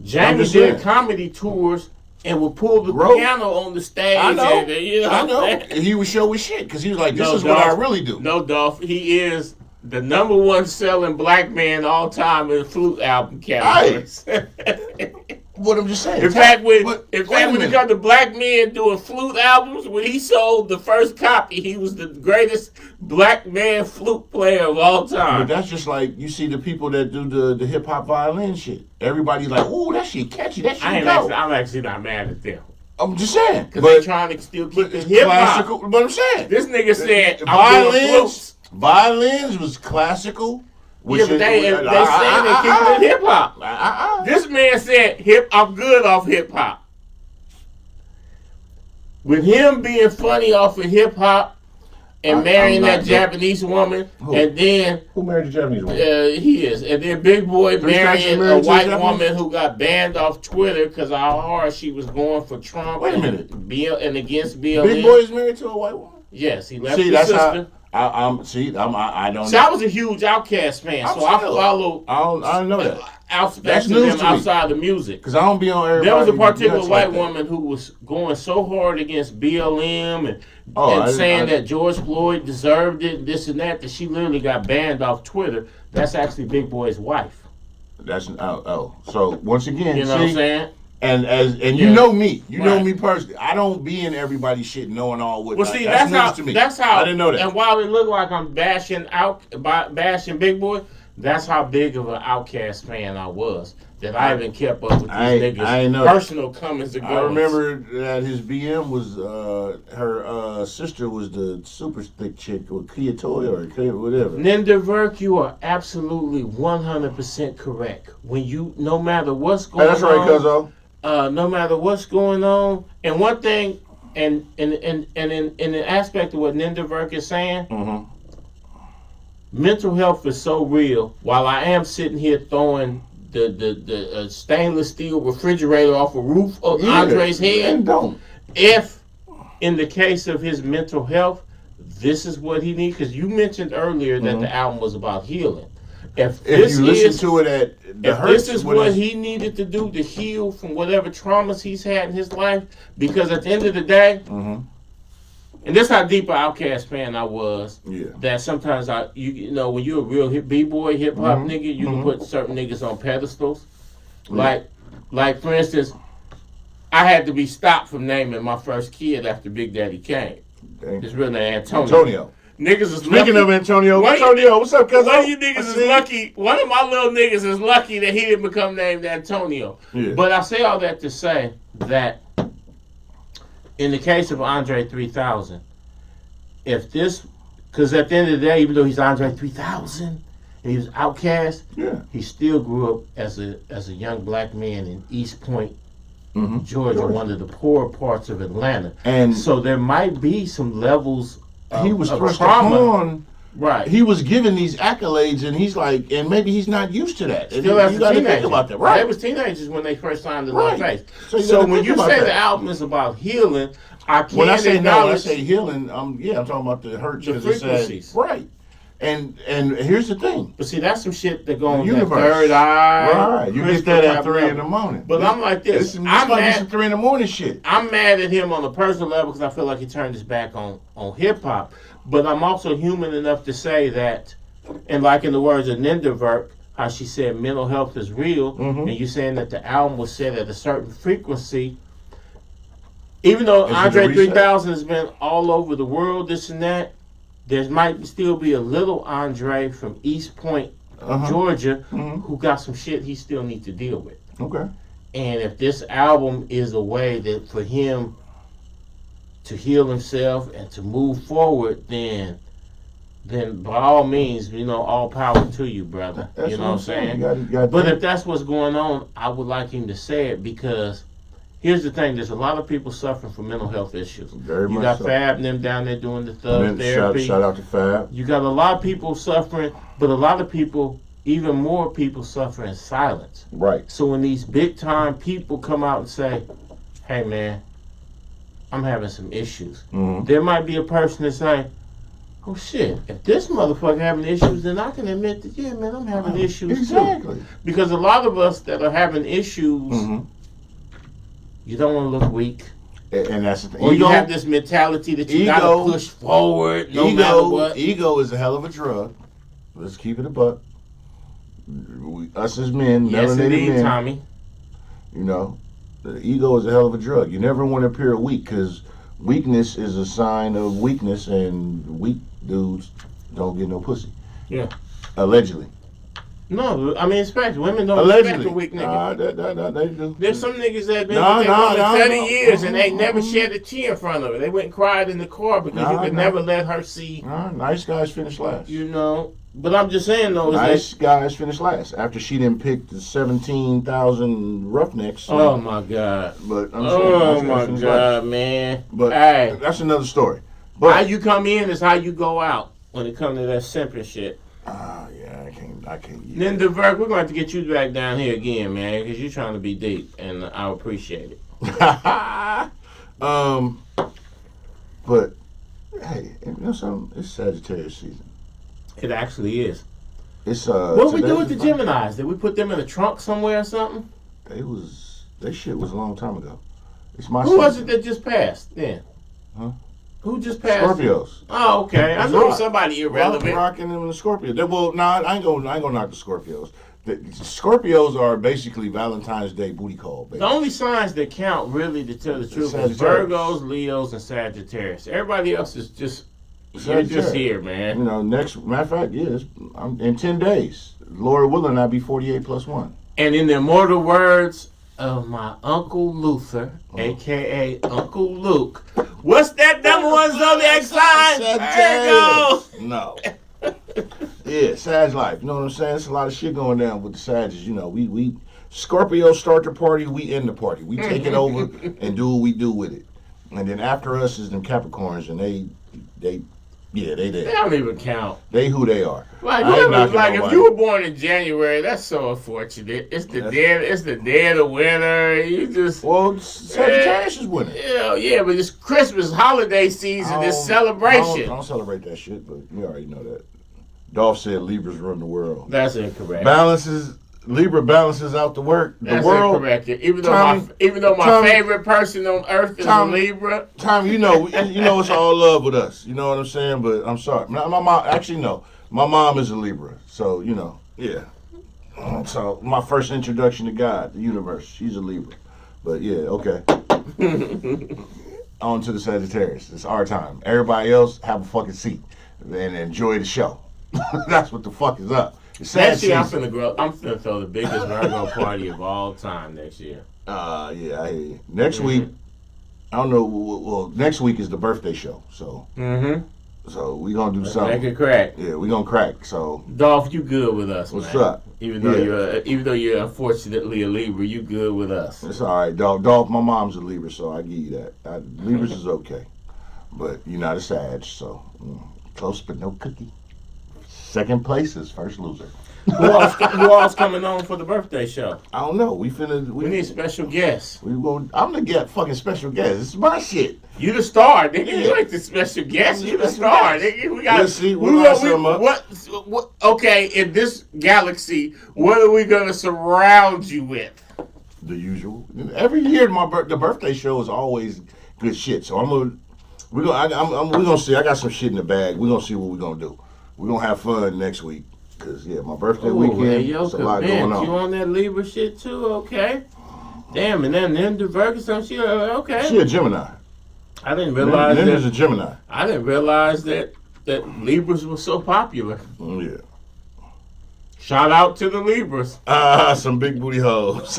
Jamie did comedy tours. And would pull the piano on the stage. I know. And, I know. And he would show his shit because he was like, this is Dolph, what I really do. No, Dolph. He is the #1 selling black man all time in flute album categories. What I'm just saying. In fact, when it comes to black men doing flute albums, when he sold the first copy, he was the greatest black man flute player of all time. But that's just like, you see the people that do the hip-hop violin shit. Everybody's like, ooh, that shit catchy. That shit I'm actually not mad at them. I'm just saying. Because they're trying to still keep it hip-hop. But I'm saying. This nigga said, violins was classical. Yeah, but they saying they keep it hip hop. This man said, I'm good off hip hop. With him being funny off of hip hop and marrying that Japanese woman, and then who married the Japanese woman? He is, and then Big Boy marrying a white woman who got banned off Twitter because of how hard she was going for Trump. Wait a minute, and against BLM. Big Boy is married to a white woman. Yes, he left his sister. I don't know. I was a huge Outkast fan, so I follow. I don't know that. That's news to outside the music. Because I don't be on everybody. There was a particular white woman who was going so hard against BLM and saying that George Floyd deserved it, this and that she literally got banned off Twitter. That's actually Big Boy's wife. So once again, you know what I'm saying? And you know me, know me personally. I don't be in everybody's shit knowing all what. Well, see, that's how. I didn't know that. And while it looked like I'm bashing Big Boy, that's how big of an Outkast fan I was. That I even kept up with these niggas' personal comings and goings. I remember that his BM was her sister was the super thick chick or Kia Toy or whatever. Ninda Verk, you are absolutely 100% correct. When no matter what's going on. That's right, Cuzzo. No matter what's going on, and one thing, and in the aspect of what Ninda Verk is saying, mental health is so real. While I am sitting here throwing the stainless steel refrigerator off a roof of Andre's head, if in the case of his mental health, this is what he needs, because you mentioned earlier that the album was about healing. If you listen to it at the Hertz, this is what he needed to do to heal from whatever traumas he's had in his life, because at the end of the day, And this how deep an Outkast fan I was. Yeah. That sometimes you know, when you're a real b-boy hip hop nigga, you can put certain niggas on pedestals. Yeah. Like for instance, I had to be stopped from naming my first kid after Big Daddy Kane. Dang. His real name Antonio. Niggas is Speaking of Antonio, what's up, cuz? One of you niggas is lucky. One of my little niggas is lucky that he didn't become named Antonio. Yeah. But I say all that to say that in the case of Andre 3000, if this, because at the end of the day, even though he's Andre 3000 and he was Outkast, he still grew up as a young black man in East Point, Georgia, one of the poorer parts of Atlanta. And so there might be some levels he was thrust trauma. Upon. Right. He was given these accolades, and he's like, and maybe he's not used to that. Still as you got to think about that, right? They was teenagers when they first signed the Love Face. So when you say the album is about healing, I can't when I say healing, I'm talking about the hurt, the frequencies, right? And here's the thing. But see, that's some shit that goes on the third eye. Right. You get that at 3 in the morning. But I'm like this. I'm mad. Some 3 in the morning shit. I'm mad at him on a personal level because I feel like he turned his back on hip hop. But I'm also human enough to say that, and like in the words of Ninda Verk, how she said mental health is real, and you saying that the album was set at a certain frequency. Even though Andre 3000 has been all over the world, this and that, there might still be a little Andre from East Point, Georgia, who got some shit he still needs to deal with. Okay. And if this album is a way that for him to heal himself and to move forward, then by all means, all power to you, brother. That's you know what I'm saying? You gotta but if that's what's going on, I would like him to say it because here's the thing: there's a lot of people suffering from mental health issues. Very much you got so. Fab and them down there doing the thug therapy. Shout out to Fab. You got a lot of people suffering, but a lot of people, even more people, suffer in silence. Right. So when these big time people come out and say, "Hey, man, I'm having some issues," there might be a person that say, "Oh shit, if this motherfucker having issues, then I can admit that, yeah, man, I'm having issues too." Because a lot of us that are having issues. You don't want to look weak. And that's the thing. Or you have this mentality that you got to push forward no matter what. Ego is a hell of a drug. Let's keep it a buck. Us as men, melanated men. Tommy. The ego is a hell of a drug. You never want to appear weak because weakness is a sign of weakness, and weak dudes don't get no pussy. Yeah. Allegedly. No, I mean, respect. Women don't respect a weak nigga. They do. There's some niggas that been with their woman 30 years and they never shed a tear in front of her. They went and cried in the car because you could never let her see. Nice guys finish last. But I'm just saying though. Nice guys finish last after she didn't pick the 17,000 roughnecks. Oh my God. But my God, man. But hey, that's another story. But how you come in is how you go out when it comes to that simping shit. Yeah, I can't. Ninda Verk, we're going to have to get you back down here again, man, because you're trying to be deep, and I appreciate it. But hey, something? It's Sagittarius season. It actually is. It's what did we do with the Geminis? Did we put them in a trunk somewhere or something? That shit was a long time ago. It's my. Who was it that just passed? Then. Huh? Who just passed? Scorpios. Oh, okay. I know somebody irrelevant. Rocking them in the Scorpios. I ain't gonna knock the Scorpios. The Scorpios are basically Valentine's Day booty call. Baby. The only signs that count, really, to tell the truth, is Virgos, Leos, and Sagittarius. Everybody else is just you're just here, man. Next matter of fact, yes, in 10 days, Lord willing, I'll be 48 plus 1. And in the immortal words of my Uncle Luther, a.k.a. Uncle Luke. What's that number one zodiac sign? There it goes. No. Yeah, Sag life. You know what I'm saying? There's a lot of shit going down with the Sages. We Scorpios start the party, we end the party. We take it over and do what we do with it. And then after us is them Capricorns, and they there. They don't even count. They who they are. Like if you were born in January, that's so unfortunate. It's the dead of winter. You just Sagittarius is winter. Yeah, but it's Christmas holiday season. It's celebration. I don't celebrate that shit, but you already know that. Dolph said Libras run the world. That's incorrect. Balance is Libra balances out the work. The That's world. incorrect. Even though my favorite person on earth is a Libra. Tommy, you know it's all love with us. You know what I'm saying? But I'm sorry. My mom, actually, no. My mom is a Libra. So, yeah. So, my first introduction to God, the universe, she's a Libra. But, yeah, okay. On to the Sagittarius. It's our time. Everybody else, have a fucking seat and enjoy the show. That's what the fuck is up. Next year, I'm finna throw the biggest Virgo party of all time next year. Yeah, I hear you. Next week, I don't know. Well, next week is the birthday show, so so we gonna do something. Make it crack. Yeah, we gonna crack. So Dolph, you good with us? What's man. up? Even though you're unfortunately a Libra, you good with us. It's all right, Dolph. My mom's a Libra, so I give you that. Libras is okay, but you're not a Sag, so close but no cookie. Second place is first loser. Who else coming on for the birthday show? I don't know. We need special guests. I'm gonna get fucking special guests. This is my shit. You the star, nigga. Yeah. You ain't the special guest. You the star, nigga. We got. Let's see. What? Okay, in this galaxy, what are we gonna surround you with? The usual. Every year, the birthday show is always good shit. So we're gonna see. I got some shit in the bag. We're gonna see what we're gonna do. We're gonna have fun next week. Cause my birthday weekend, there's a lot going on. You on that Libra shit too? Okay. Damn, and then the Virgo, some shit. Okay. She a Gemini. I didn't realize Linda's a Gemini. I didn't realize that Libras were so popular. Yeah. Shout out to the Libras. Some big booty hoes.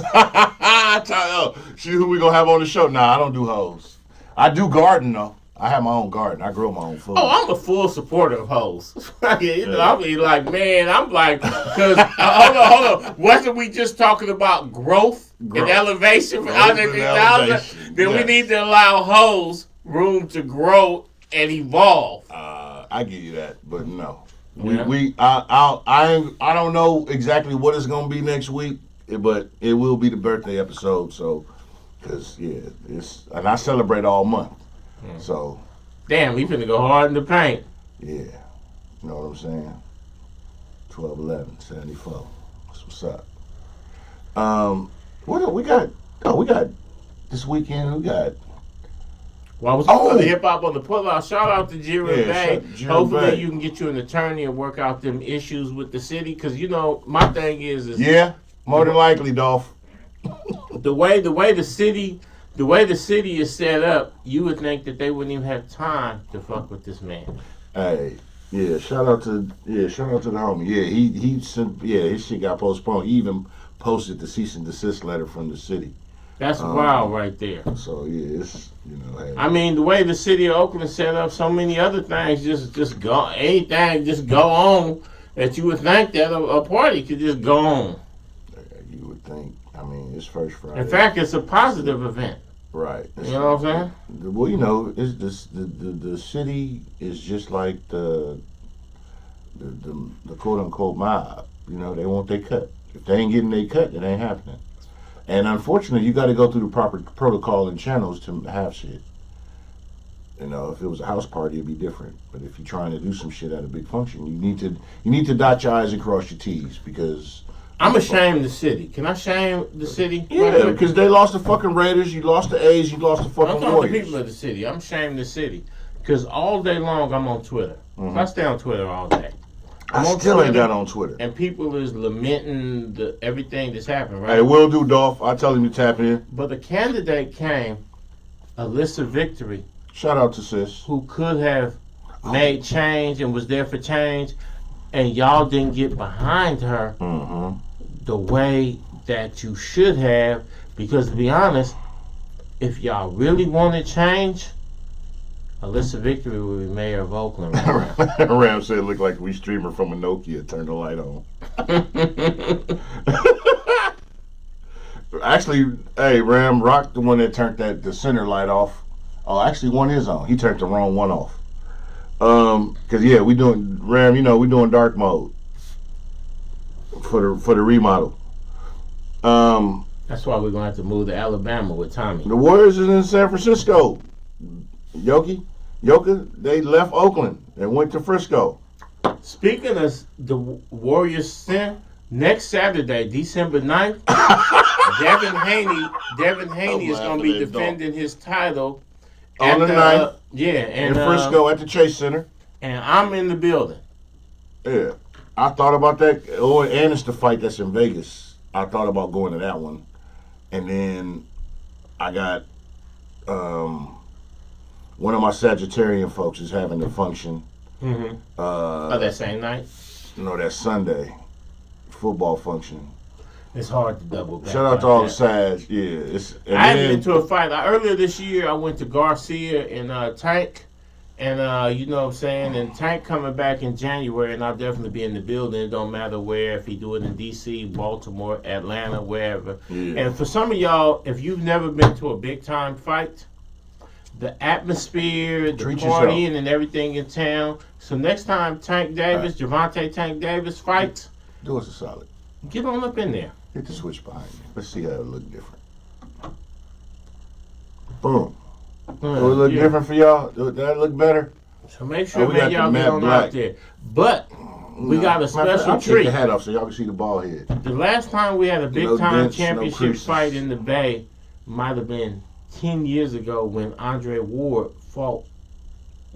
See who we gonna have on the show? Nah, I don't do hoes. I do garden though. I have my own garden. I grow my own food. Oh, I'm a full supporter of hoes. I mean, like, man, I'm like, because, hold on. Wasn't we just talking about growth. And elevation? Then we need to allow hoes room to grow and evolve. I give you that, but no. Yeah. I don't know exactly what it's going to be next week, but it will be the birthday episode, so, because, and I celebrate all month. So, damn, we finna go hard in the paint. Yeah, you know what I'm saying? 12/11/74. That's what's up. What we got? Oh, we got this weekend. We got. Well, I was going to hip hop on the pull-out. Shout out to Jira Bay. Hopefully, you can get you an attorney and work out them issues with the city. Because my thing is more than likely, Dolph. The way the city is set up, you would think that they wouldn't even have time to fuck with this man. Hey, shout out to the homie. Yeah, he sent. Yeah, his shit got postponed. He even posted the cease and desist letter from the city. That's wild, right there. So it's Hey. I mean, the way the city of Oakland set up, so many other things just go. Anything just go on that you would think that a party could just go on. You would think. I mean, it's First Friday. In fact, it's a positive event. Right. You know what I'm saying? Well, it's the city is just like the quote unquote mob. They want their cut. If they ain't getting their cut, it ain't happening. And unfortunately, you got to go through the proper protocol and channels to have shit. If it was a house party, it'd be different. But if you're trying to do some shit at a big function, you need to dot your I's and cross your T's because. I'm ashamed of the city. Can I shame the city? Yeah, because they lost the fucking Raiders, you lost the A's, you lost the fucking Warriors. I'm talking to the people of the city. I'm ashamed of the city. Because all day long I'm on Twitter. Mm-hmm. I stay on Twitter all day. I still ain't got on Twitter. And people is lamenting everything that's happened, right? Hey, will do, Dolph. I tell him to tap in. But the candidate came, Alyssa Victory. Shout out to sis. Who could have made change and was there for change. And y'all didn't get behind her. Mm-hmm. The way that you should have, because to be honest, if y'all really wanted change, Alyssa Victory would be mayor of Oakland. Right Ram said it looked like we streamer from a Nokia. Turn the light on. Actually, hey, Ram, Rock the one that turned the center light off. Oh, actually, one is on. He turned the wrong one off. Cause we doing Ram. We doing dark mode. For the remodel. That's why we're gonna have to move to Alabama with Tommy. The Warriors is in San Francisco. Yoka, they left Oakland and went to Frisco. Speaking of the Warriors, Next Saturday, December 9th, Devin Haney is going to be defending his title on the 9th. Yeah, and in Frisco at the Chase Center. And I'm in the building. Yeah, I thought about that. Oh, and it's the fight that's in Vegas. I thought about going to that one, and then I got one of my Sagittarian folks is having a function. Mm-hmm. That same night? No, that Sunday football function. It's hard to double back. Shout out to all the Sags. Yeah, I haven't been to a fight. Earlier this year, I went to Garcia and Tank. And, you know what I'm saying? And Tank coming back in January, and I'll definitely be in the building. It don't matter where, if he do it in D.C., Baltimore, Atlanta, wherever. Yeah. And for some of y'all, if you've never been to a big-time fight, the atmosphere, the partying, and everything in town. So next time Tank Davis, Gervonta Tank Davis fights, do us a solid. Get on up in there. Hit the switch behind me. Let's see how it look different. Boom. Will it look different for y'all? Does that look better? So make sure, man, y'all get on out there. But we got a special treat. Take the hat off so y'all can see the ball head. The last time we had a big-time championship fight in the Bay might have been 10 years ago when Andre Ward fought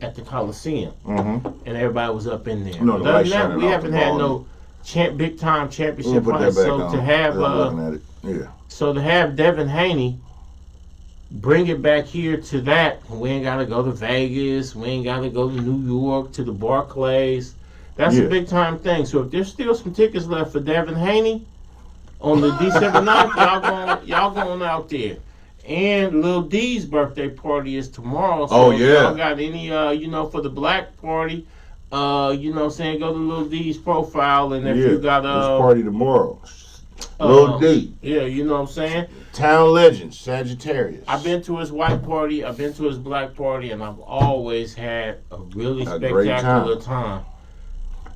at the Coliseum. Mm-hmm. And everybody was up in there. No, other than that, we haven't had no big-time championship fight. So to have so to have Devin Haney bring it back here to that. We ain't got to go to Vegas. We ain't got to go to New York, to the Barclays. That's a big-time thing. So if there's still some tickets left for Devin Haney on the December 9th, y'all going out there. And Lil D's birthday party is tomorrow. So if y'all got any, for the black party, you know what I'm saying, go to Lil D's profile. And if you got this party tomorrow. Lil D. Yeah, you know what I'm saying? Town legend, Sagittarius. I've been to his white party, I've been to his black party, and I've always had a really spectacular time.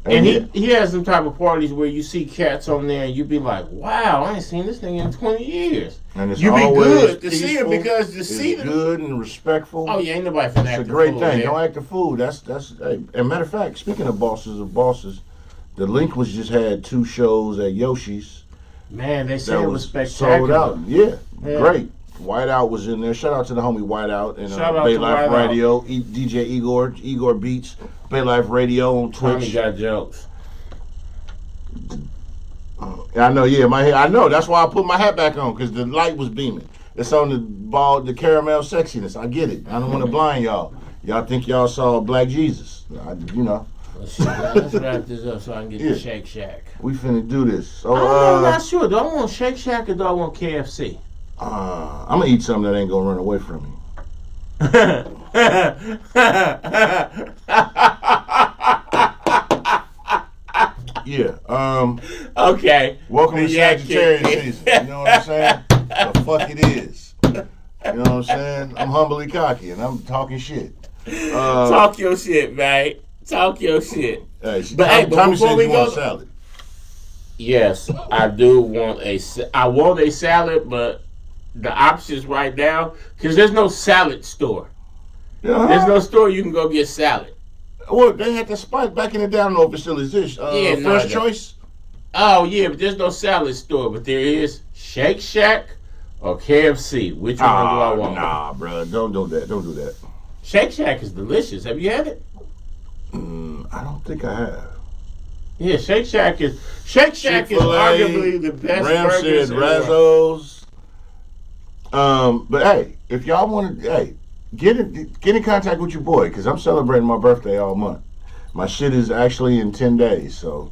And he has some type of parties where you see cats on there and you be like, wow, I ain't seen this thing in 20 years. And it's you be good to peaceful, see him because to see them. Good and respectful. Oh, yeah, ain't nobody finna act It's a great thing. Man. Don't act the fool. That's and matter of fact, speaking of bosses, the Link was just had 2 shows at Yoshi's. Man, they said it was spectacular. Sold out. Yeah, great. Whiteout was in there. Shout out to the homie Whiteout and Bay Life Radio, DJ Igor Beats, Bay Life Radio on Twitch. Tommy got jokes. I know. Yeah, my hair. I know. That's why I put my hat back on because the light was beaming. It's on the caramel sexiness. I get it. I don't want to blind y'all. Y'all think y'all saw Black Jesus? Let's wrap this up so I can get to Shake Shack. We finna do this. So, I'm not sure. Do I want Shake Shack or do I want KFC? I'm gonna eat something that ain't gonna run away from me. Yeah. Okay. Welcome to Sagittarius season. You know what I'm saying? The fuck it is. You know what I'm saying? I'm humbly cocky and I'm talking shit. Talk your shit, man. Talk your shit. Hey, but before we go, salad. Yes, I do want a salad, but the options right now, because there's no salad store. There's no store you can go get salad. Well, they had the spot back in the day. I don't know if it still exists. First Choice? Oh, yeah, but there's no salad store. But there is Shake Shack or KFC. Which one do I want? Nah, bro. Don't do that. Don't do that. Shake Shack is delicious. Have you had it? I don't think I have. Yeah, Shake Shack is arguably the best burgers in the world. Razzos. But hey, if y'all want to, get in contact with your boy because I'm celebrating my birthday all month. My shit is actually in 10 days, so.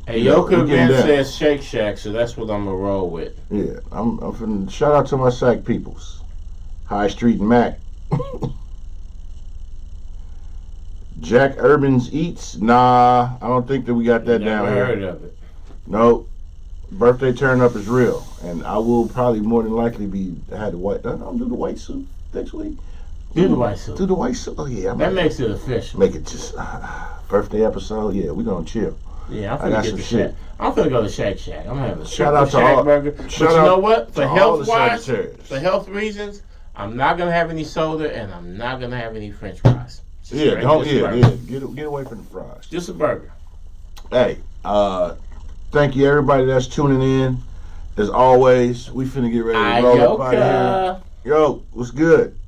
Hey, Yoka Ben says Shake Shack, so that's what I'm gonna roll with. Yeah, I'm finna shout out to my Sac peoples, High Street and Mac. Jack Urban's Eats? Nah, I don't think that we got that down here. Never heard of it. No. Birthday turn up is real, and I will probably more than likely have the white. I'll do the white suit next week. Do the white suit. Do the white suit. Oh yeah, that makes it official. Make it just birthday episode. Yeah, we gonna chill. Yeah, I'm finna get the shit. I'm finna go to Shake Shack. I'm gonna have a shout out to Shack all, burger. But you know what? For health reasons, I'm not gonna have any soda and I'm not gonna have any French fries. Yeah, don't. Yeah. Get away from the fries. Just a burger. Hey, Thank you, everybody that's tuning in. As always, we finna get ready to roll up out of here. Yo, what's good?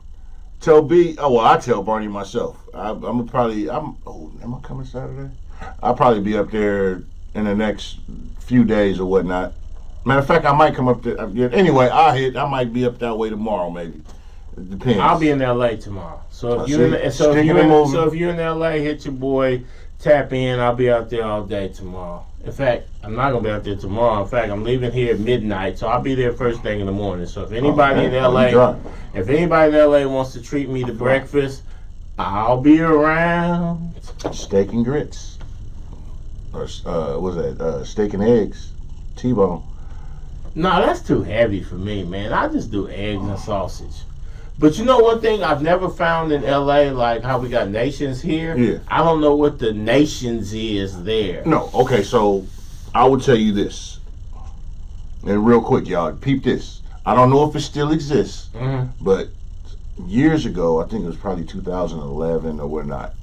Tell B. Oh well, I tell Barney myself. Am I coming Saturday? I'll probably be up there in the next few days or whatnot. Matter of fact, I might come up there. Anyway, I might be up that way tomorrow, maybe. It depends. I'll be in LA tomorrow. So if you're in LA, hit your boy. Tap in. I'll be out there all day tomorrow. In fact, I'm not gonna be out there tomorrow. In fact, I'm leaving here at midnight, so I'll be there first thing in the morning. So if anybody in LA, wants to treat me to breakfast, I'll be around. Steak and grits, or what's that? Steak and eggs, T-bone. No, that's too heavy for me, man. I just do eggs and sausage. But you know one thing I've never found in LA, like how we got Nations here? Yeah. I don't know what the Nations is there. No, okay, so I would tell you this. And real quick, y'all, peep this. I don't know if it still exists, but years ago, I think it was probably 2011 or whatnot,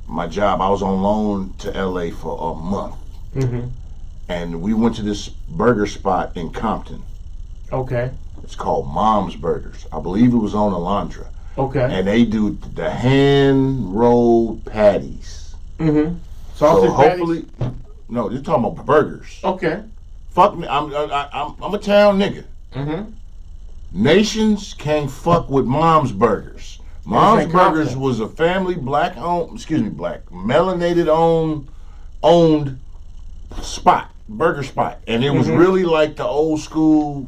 my job, I was on loan to LA for a month. And we went to this burger spot in Compton. Okay. It's called Mom's Burgers. I believe it was on Alondra. Okay. And they do the hand-rolled patties. Sausage so hopefully, patties? No, they're talking about burgers. Okay. Fuck me, I'm a town nigga. Nations can't fuck with Mom's Burgers. Mom's Burgers was a family melanated owned burger spot, and it was really like the old school.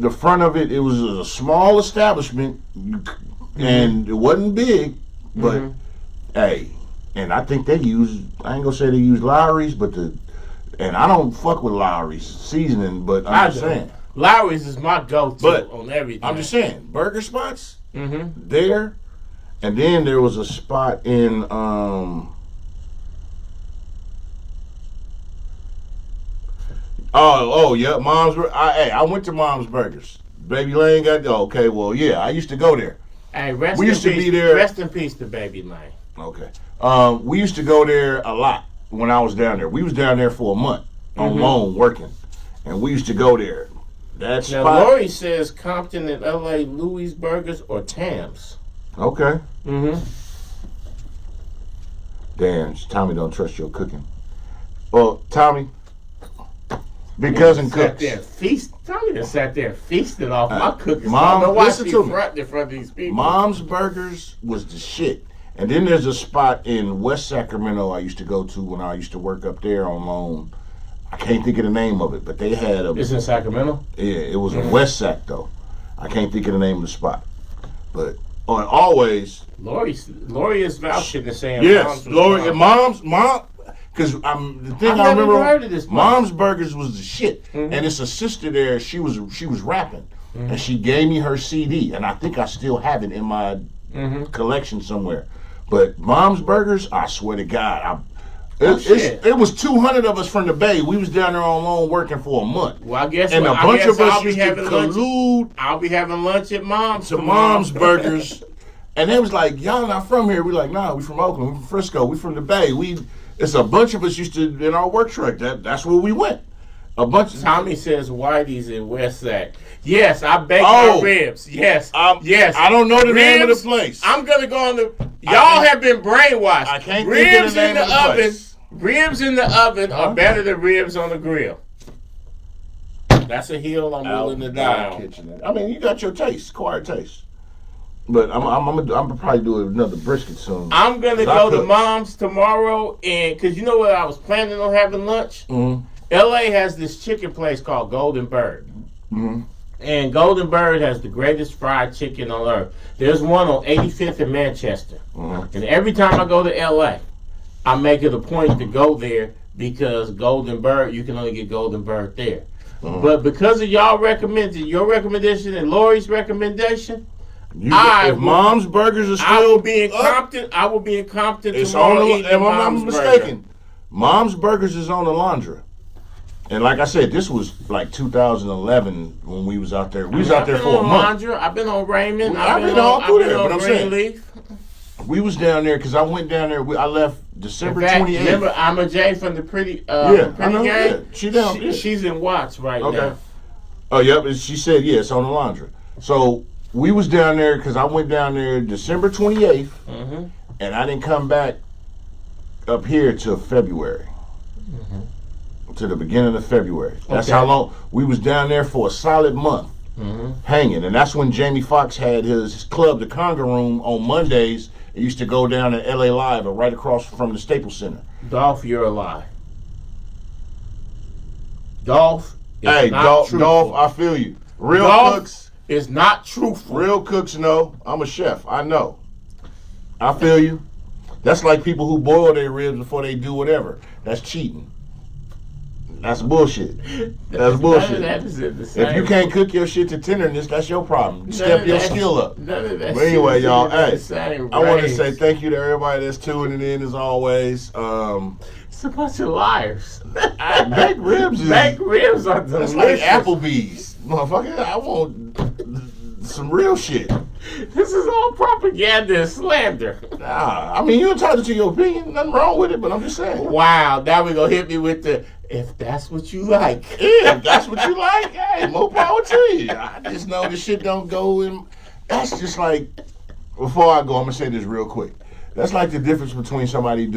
The front of it was a small establishment, and it wasn't big, but hey, and I think I ain't gonna say they use Lowry's, and I don't fuck with Lowry's seasoning, but I'm just saying. Lowry's is my go-to on everything. I'm just saying, burger spots, there, and then there was a spot in, yeah, Mom's. I went to Mom's Burgers. Baby Lane okay. Well, yeah, I used to go there. Hey, Rest in peace to Baby Lane. Okay. We used to go there a lot when I was down there. We was down there for a month on loan working, and we used to go there. That spot. Now, Lori says Compton and LA, Louis Burgers or Tam's. Okay. Damn, Tommy don't trust your cooking. Well, Tommy. Big cousin cooks. Tommy just sat there feasting off my cookies. Mom, listen to me. In front of these people. Mom's Burgers was the shit. And then there's a spot in West Sacramento I used to go to when I used to work up there on loan. I can't think of the name of it, but they had a... It's in Sacramento? Yeah, it was in West Sac, though. I can't think of the name of the spot. But always... Lori is vouching and saying... Yes, Mom's... Because the thing I remember, Mom's Burgers was the shit, and it's a sister there. She was rapping, and she gave me her CD, and I think I still have it in my collection somewhere. But Mom's Burgers, I swear to God, it was 200 of us from the Bay. We was down there on loan working for a month. Well, I guess, and a bunch of us used to collude. I'll be having lunch at Mom's. To Mom's Burgers, and they was like, "Y'all not from here?" We like, "Nah, we from Oakland. We from Frisco. We from the Bay. It's a bunch of us used to in our work truck. That's where we went. A bunch. Tommy says Whitey's in West Sac. Yes, I bake my ribs. Yes, yes. I don't know the name of the place. I'm gonna go on the. Y'all have been brainwashed. I can't think of the name of the place. Ribs in the oven are better than ribs on the grill. That's a hill I'm willing to die on. I mean, you got your taste, acquired taste. But I'm gonna probably do another brisket soon. I'm gonna go to Mom's tomorrow, and because you know what I was planning on having lunch. LA has this chicken place called Golden Bird, and Golden Bird has the greatest fried chicken on earth. There's one on 85th in Manchester, and every time I go to LA, I make it a point to go there because Golden Bird, you can only get Golden Bird there. But because of your recommendation and Lori's recommendation. If Mom's Burgers are still, I will be in Compton. I will be in Compton tomorrow. If I'm not mistaken, Mom's Burgers is on Alondra. And like I said, this was like 2011 when we was out there. We was out there for a month. I've been on Raymond. I've been all through there, but I'm saying We was down there because I went down there. I left December 28th. Remember, I'm a J from the pretty I know. game. Yeah. She down. She's in Watts right now. Oh, yep. She said yes on the laundry. So we was down there because I went down there December 28th, and I didn't come back up here till February. To the beginning of February. That's how long we was down there for a solid month, hanging. And that's when Jamie Foxx had his club, the Conga Room, on Mondays. It used to go down to LA Live, or right across from the Staples Center. Dolph, you're a lie. Dolph. Dolph, I feel you. Real Dolph cooks is not truthful. Real cooks know. I'm a chef. I know. I feel you. That's like people who boil their ribs before they do whatever. That's cheating. That's bullshit. That's bullshit. If you can't cook your shit to tenderness, that's your problem. Step your skill up. But anyway, y'all, hey, I want to say thank you to everybody that's tuning in as always. It's a bunch of liars. Baked ribs are delicious. That's like Applebee's. Motherfucker, I want some real shit. This is all propaganda and slander. Nah, I mean, you're entitled to your opinion. Nothing wrong with it, but I'm just saying. Wow, now we're going to hit me with the, if that's what you like. Yeah, if that's what you like, hey, more power to you. I just know this shit don't go in. That's just like, before I go, I'm going to say this real quick. That's like the difference between somebody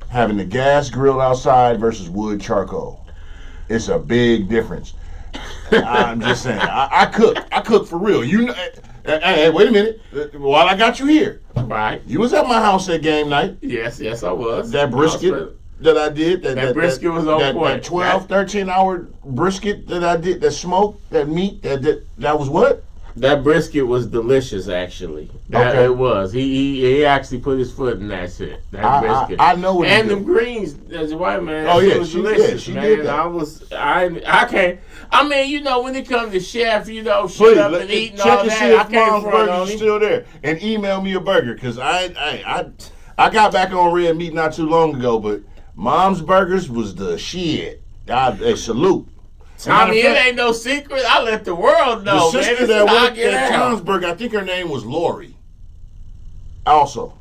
having the gas grill outside versus wood charcoal. It's a big difference. I'm just saying. I cook. I cook for real. You know. Hey, wait a minute. While I got you here, right? You was at my house at game night. Yes, I was. That brisket that I did. That brisket was on point. That 12, 13-hour brisket that I did. That smoke. That meat. That was what? That brisket was delicious, actually. It was. He actually put his foot in that shit. That brisket. I know what. And them greens, as a white man. Oh yeah, was delicious, she man. did that. I can't. I mean, you know, when it comes to chef, you know, shit up and eating all that. I can't front on him. Still there, and email me a burger because I got back on red meat not too long ago, but Mom's Burgers was the shit. Hey, salute. Tommy, it ain't no secret. I let the world know, the sister that worked at Tom's Burger, I think her name was Lori. Also,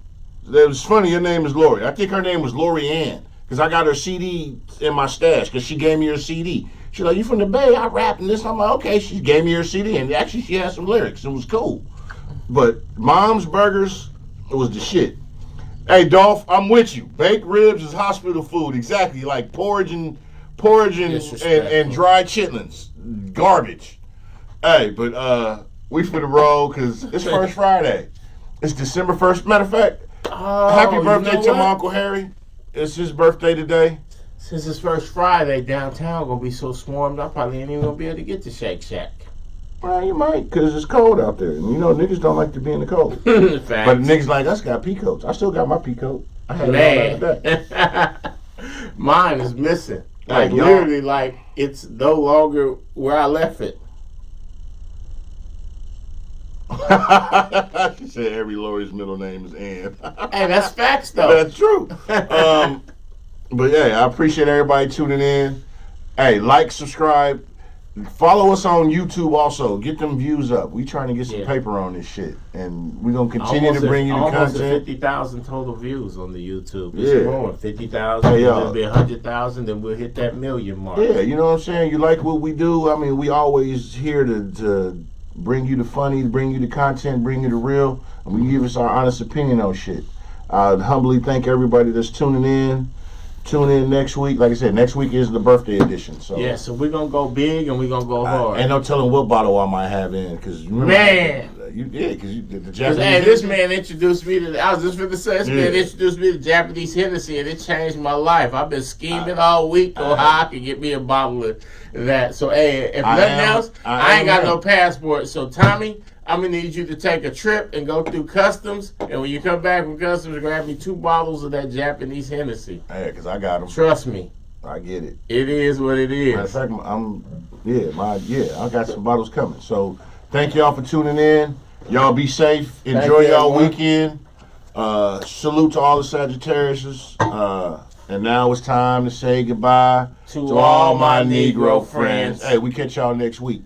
it was funny. Her name is Lori. I think her name was Lori Ann because I got her CD in my stash because she gave me her CD. She's like, "You from the Bay? I rap and this." I'm like, "Okay." She gave me her CD and actually she had some lyrics. It was cool. But Mom's Burgers, it was the shit. Hey, Dolph, I'm with you. Baked ribs is hospital food. Exactly, like porridge and dried chitlins. Garbage. Hey, but we for the road because it's First Friday. It's December 1st. Matter of fact, happy birthday to my Uncle Harry. It's his birthday today. Since it's First Friday, downtown gonna be so swarmed, I probably ain't even gonna be able to get to Shake Shack. Well, you might, because it's cold out there. And you know, niggas don't like to be in the cold. But niggas like us got pea coats. I still got my pea coat. I had it all day. Mine is missing. Like, literally, like, it's no longer where I left it. She said every Lori's middle name is Ann. Hey, that's facts, though. That's true. But, yeah, I appreciate everybody tuning in. Hey, like, subscribe. Follow us on YouTube also. Get them views up. We trying to get some paper on this shit. And we're going to continue to bring you the content. Almost 50,000 total views on the YouTube. It's growing. 50,000, then it'll be 100,000, then we'll hit that million mark. Yeah, you know what I'm saying? You like what we do? I mean, we always here to bring you the funny, bring you the content, bring you the real, and we give us our honest opinion on shit. I humbly thank everybody that's tuning in. Tune in next week. Like I said, next week is the birthday edition. So yeah, so we're gonna go big and we're gonna go hard. Ain't no telling what bottle I might have in because man, the Japanese. Hey, this man introduced me to. I was just gonna say, this man introduced me to Japanese Hennessy, and it changed my life. I've been scheming all week on how I can get me a bottle of that. So hey, if nothing else, I ain't got no passport. So Tommy, I'm gonna need you to take a trip and go through customs, and when you come back from customs, grab me 2 bottles of that Japanese Hennessy. Yeah, because I got them. Trust me. I get it. It is what it is. Matter of fact, I got some bottles coming. So thank y'all for tuning in. Y'all be safe. Enjoy y'all weekend. Salute to all the Sagittariuses. And now it's time to say goodbye to all my Negro friends. Hey, we catch y'all next week.